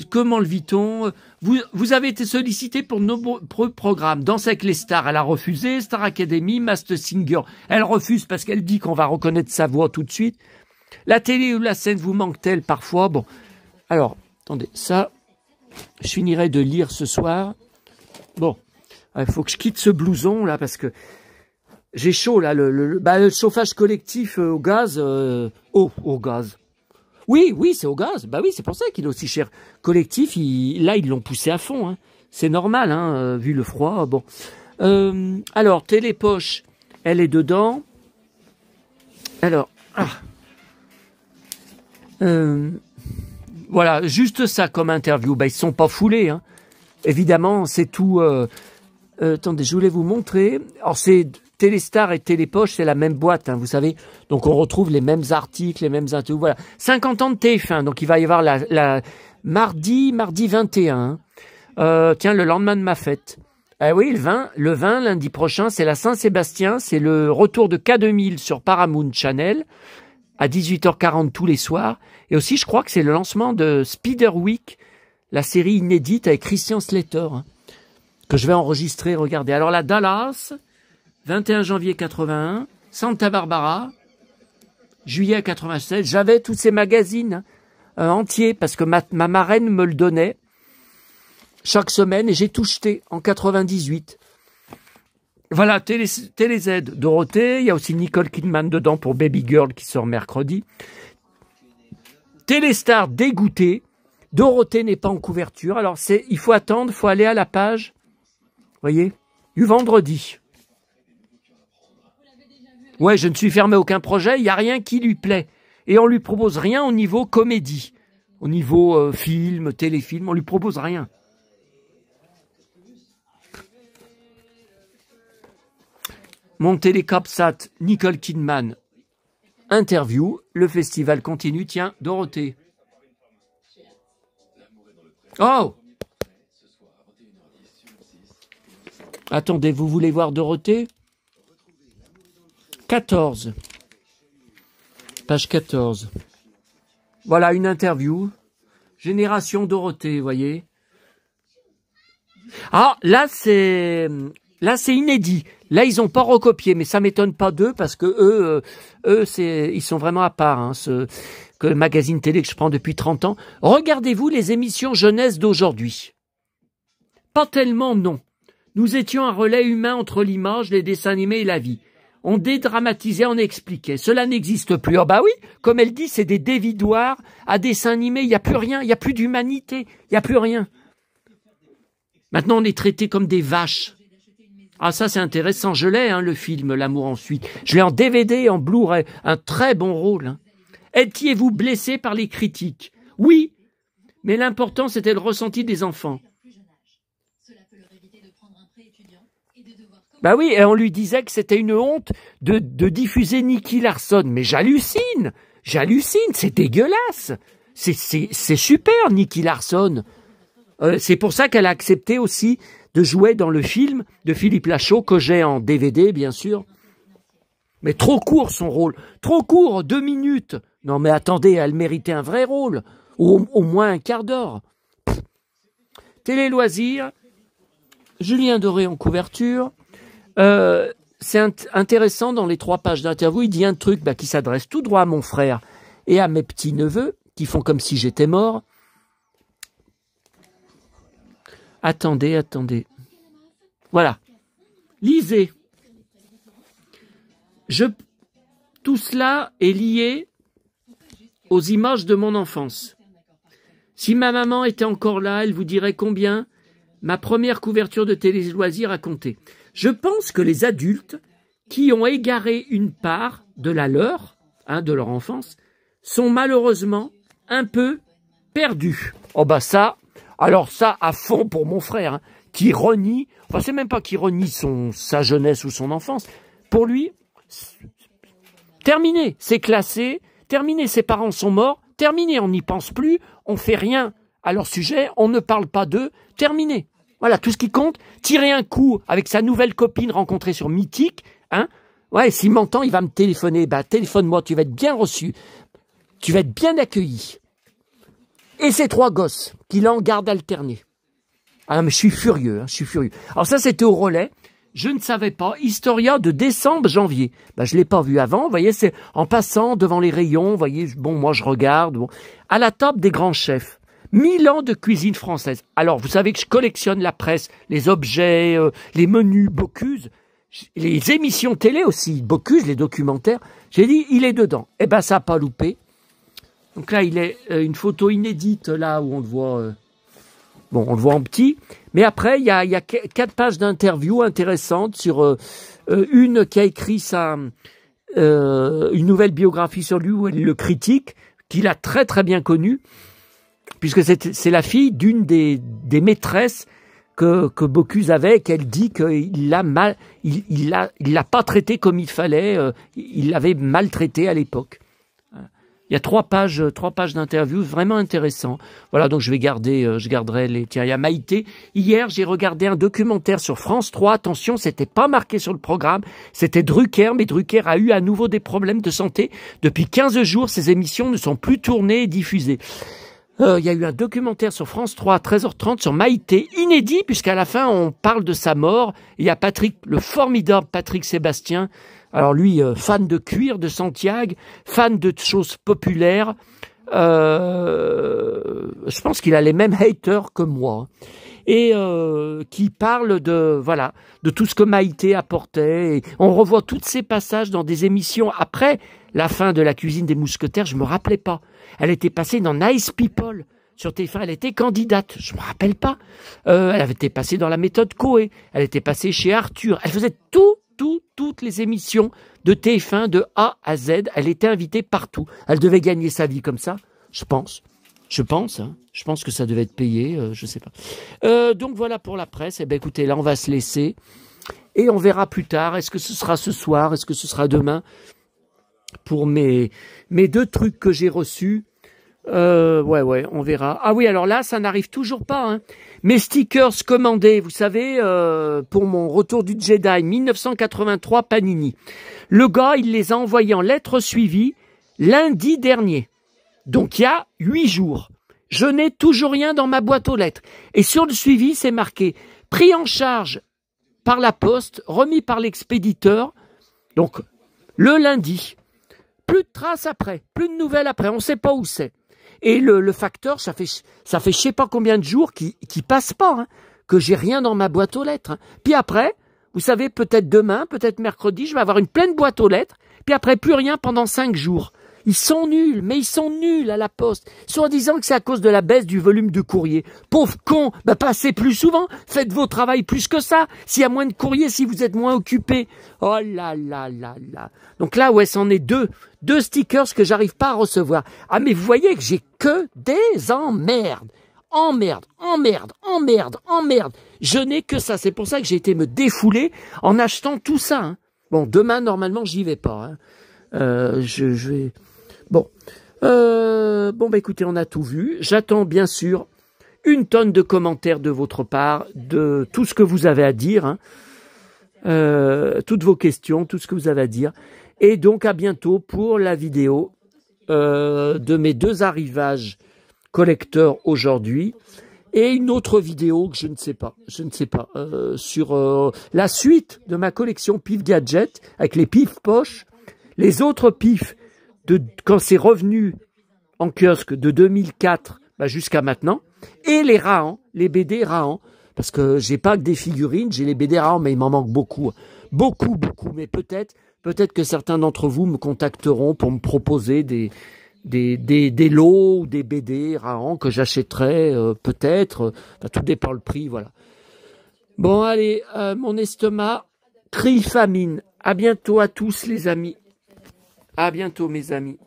comment le vit-on? Vous avez été sollicité pour de nombreux programmes. Danse avec les stars, elle a refusé. Star Academy, Masked Singer, elle refuse parce qu'elle dit qu'on va reconnaître sa voix tout de suite. La télé ou la scène vous manque-t-elle parfois? Bon, alors, attendez, ça, je finirai de lire ce soir. Bon, il faut que je quitte ce blouson là parce que j'ai chaud là. Le chauffage collectif au gaz, au gaz. Oui, c'est au gaz. Bah oui, c'est pour ça qu'il est aussi cher. Collectif, là, ils l'ont poussé à fond. Hein. C'est normal, hein, vu le froid. Bon. Alors, Télépoche, elle est dedans. Alors, voilà, juste ça comme interview. Bah, ils ne sont pas foulés. Hein. Évidemment, c'est tout... attendez, je voulais vous montrer. Alors, c'est... Téléstar et Télépoche, c'est la même boîte, hein, vous savez. Donc, on retrouve les mêmes articles, les mêmes interviews. Voilà. 50 ans de TF1. Donc, il va y avoir mardi 21. Tiens, le lendemain de ma fête. Oui, le 20, lundi prochain, c'est la Saint-Sébastien. C'est le retour de K2000 sur Paramount Channel à 18h40 tous les soirs. Et aussi, je crois que c'est le lancement de Spider Week, la série inédite avec Christian Slater, hein, que je vais enregistrer. Regardez. Alors, la Dallas... 21 janvier 81, Santa Barbara, juillet 87, j'avais tous ces magazines entiers parce que ma marraine me le donnait chaque semaine et j'ai tout jeté en 98. Voilà, Télé Z, Dorothée, il y a aussi Nicole Kidman dedans pour Baby Girl qui sort mercredi. Téléstar dégoûté, Dorothée n'est pas en couverture, alors il faut attendre, il faut aller à la page, voyez, du vendredi. Ouais, je ne suis fermé à aucun projet, il n'y a rien qui lui plaît. Et on lui propose rien au niveau comédie. Au niveau film, téléfilm, on lui propose rien. Mon télécapsat, Nicole Kidman, interview, le festival continue, tiens, Dorothée. Oh! Attendez, vous voulez voir Dorothée? 14. Page 14. Voilà une interview. Génération Dorothée, vous voyez. Ah, là c'est inédit. Là, ils n'ont pas recopié, mais ça m'étonne pas d'eux parce que ils sont vraiment à part. Hein, que le magazine télé que je prends depuis 30 ans. Regardez-vous les émissions jeunesse d'aujourd'hui. Pas tellement, non. Nous étions un relais humain entre l'image, les dessins animés et la vie. On dédramatisait, on expliquait. Cela n'existe plus. Ah bah oui, comme elle dit, c'est des dévidoirs à dessins animés. Il n'y a plus rien, il n'y a plus d'humanité, il n'y a plus rien. Maintenant, on est traités comme des vaches. Ah ça, c'est intéressant. Je l'ai, hein, le film L'amour ensuite. Je l'ai en DVD, en Blu-ray. Un très bon rôle. Hein. Étiez-vous blessé par les critiques? Oui, mais l'important, c'était le ressenti des enfants. Bah oui, et on lui disait que c'était une honte de diffuser Nicky Larson. Mais j'hallucine, c'est dégueulasse. C'est super, Nicky Larson. C'est pour ça qu'elle a accepté aussi de jouer dans le film de Philippe Lachaud, que j'ai en DVD, bien sûr. Mais trop court son rôle, trop court, 2 minutes. Non mais attendez, elle méritait un vrai rôle, au moins un quart d'heure. Télé Loisirs, Julien Doré en couverture. C'est intéressant dans les 3 pages d'interview, il dit un truc qui s'adresse tout droit à mon frère et à mes petits-neveux qui font comme si j'étais mort. Attendez. Voilà. Lisez. Tout cela est lié aux images de mon enfance. Si ma maman était encore là, elle vous dirait combien ma première couverture de Télé Loisirs a compté. Je pense que les adultes qui ont égaré une part de la leur, de leur enfance, sont malheureusement un peu perdus. Oh bah ça, alors ça à fond pour mon frère, qui renie, enfin c'est même pas qui renie sa jeunesse ou son enfance. Pour lui, terminé, c'est classé, terminé, ses parents sont morts, terminé, on n'y pense plus, on fait rien à leur sujet, on ne parle pas d'eux, terminé. Voilà, tout ce qui compte, tirer un coup avec sa nouvelle copine rencontrée sur Mythique, hein. Ouais, s'il m'entend, il va me téléphoner. Bah, téléphone-moi, tu vas être bien reçu. Tu vas être bien accueilli. Et ces 3 gosses, qu'il en garde alterné. Ah, mais je suis furieux, hein, je suis furieux. Alors ça, c'était au relais. Je ne savais pas. Historia de décembre-janvier. Bah, je l'ai pas vu avant. Vous voyez, c'est en passant devant les rayons. Vous voyez, bon, moi, je regarde. Bon. À la table des grands chefs. 1000 ans de cuisine française. Alors, vous savez que je collectionne la presse, les objets, les menus, Bocuse, les émissions télé aussi, Bocuse, les documentaires. J'ai dit, il est dedans. Eh ben, ça n'a pas loupé. Donc là, il est une photo inédite, là, où on le voit... bon, on le voit en petit. Mais après, il y a 4 pages d'interviews intéressantes sur une qui a écrit une nouvelle biographie sur lui, où elle le critique, qu'il a très très bien connu, puisque c'est la fille d'une des maîtresses que Bocuse avait, qu'elle dit qu'il l'a mal, il l'a pas traité comme il fallait, il l'avait maltraité à l'époque. Il y a 3 pages d'interviews vraiment intéressants. Voilà, donc je garderai les... Tiens, il y a Maïté. Hier, j'ai regardé un documentaire sur France 3. Attention, c'était pas marqué sur le programme. C'était Drucker, mais Drucker a eu à nouveau des problèmes de santé. Depuis 15 jours, ses émissions ne sont plus tournées et diffusées. Il y a eu un documentaire sur France 3 à 13h30 sur Maïté, inédit, puisqu'à la fin, on parle de sa mort. Il y a Patrick, le formidable Patrick Sébastien. Alors lui, fan de cuir de Santiago, fan de choses populaires. Je pense qu'il a les mêmes haters que moi. Et qui parle de tout ce que Maïté apportait. Et on revoit tous ces passages dans des émissions après la fin de La Cuisine des Mousquetaires. Je me rappelais pas. Elle était passée dans Nice People sur TF1. Elle était candidate. Je me rappelle pas. Elle avait été passée dans La Méthode Coué. Elle était passée chez Arthur. Elle faisait toutes les émissions de TF1 de A à Z. Elle était invitée partout. Elle devait gagner sa vie comme ça, je pense. Je pense que ça devait être payé, je sais pas. Donc voilà pour la presse. Eh ben écoutez, là on va se laisser et on verra plus tard. Est-ce que ce sera ce soir? Est-ce que ce sera demain? Pour mes 2 trucs que j'ai reçus. Ouais, on verra. Ah oui, alors là, ça n'arrive toujours pas, hein. Mes stickers commandés, vous savez, pour mon retour du Jedi 1983 Panini. Le gars, il les a envoyés en lettres suivies lundi dernier. Donc il y a 8 jours. Je n'ai toujours rien dans ma boîte aux lettres. Et sur le suivi, c'est marqué pris en charge par la poste, remis par l'expéditeur. Donc le lundi. Plus de traces après, plus de nouvelles après, on ne sait pas où c'est. Et le facteur, ça fait je sais pas combien de jours qui passe pas, hein, que j'ai rien dans ma boîte aux lettres. Hein. Puis après, vous savez, peut-être demain, peut-être mercredi, je vais avoir une pleine boîte aux lettres. Puis après, plus rien pendant 5 jours. Ils sont nuls, mais ils sont nuls à la poste. Soit disant que c'est à cause de la baisse du volume de courrier. Pauvre con, bah passez plus souvent, faites vos travails plus que ça. S'il y a moins de courrier, si vous êtes moins occupé. Oh là là là là. Donc là, ouais, c'en est 2 stickers que j'arrive pas à recevoir. Ah mais vous voyez que j'ai que des emmerdes. Emmerde. Je n'ai que ça. C'est pour ça que j'ai été me défouler en achetant tout ça. Hein. Bon, demain, normalement, j'y vais pas. Hein. Je vais... Bon, bah écoutez, on a tout vu. J'attends bien sûr une tonne de commentaires de votre part, de tout ce que vous avez à dire, hein. Toutes vos questions, tout ce que vous avez à dire. Et donc à bientôt pour la vidéo de mes 2 arrivages collecteurs aujourd'hui et une autre vidéo que je ne sais pas, sur la suite de ma collection Pif Gadget avec les pifs poches, les autres pifs de quand c'est revenu en kiosque de 2004 jusqu'à maintenant, et les Rahan, les BD Rahan, parce que j'ai pas que des figurines, j'ai les BD Rahan, mais il m'en manque beaucoup, mais peut-être que certains d'entre vous me contacteront pour me proposer des lots ou des BD Rahan que j'achèterai, peut-être, tout dépend le prix, voilà. Bon, allez, mon estomac crie famine. À bientôt à tous les amis. À bientôt mes amis.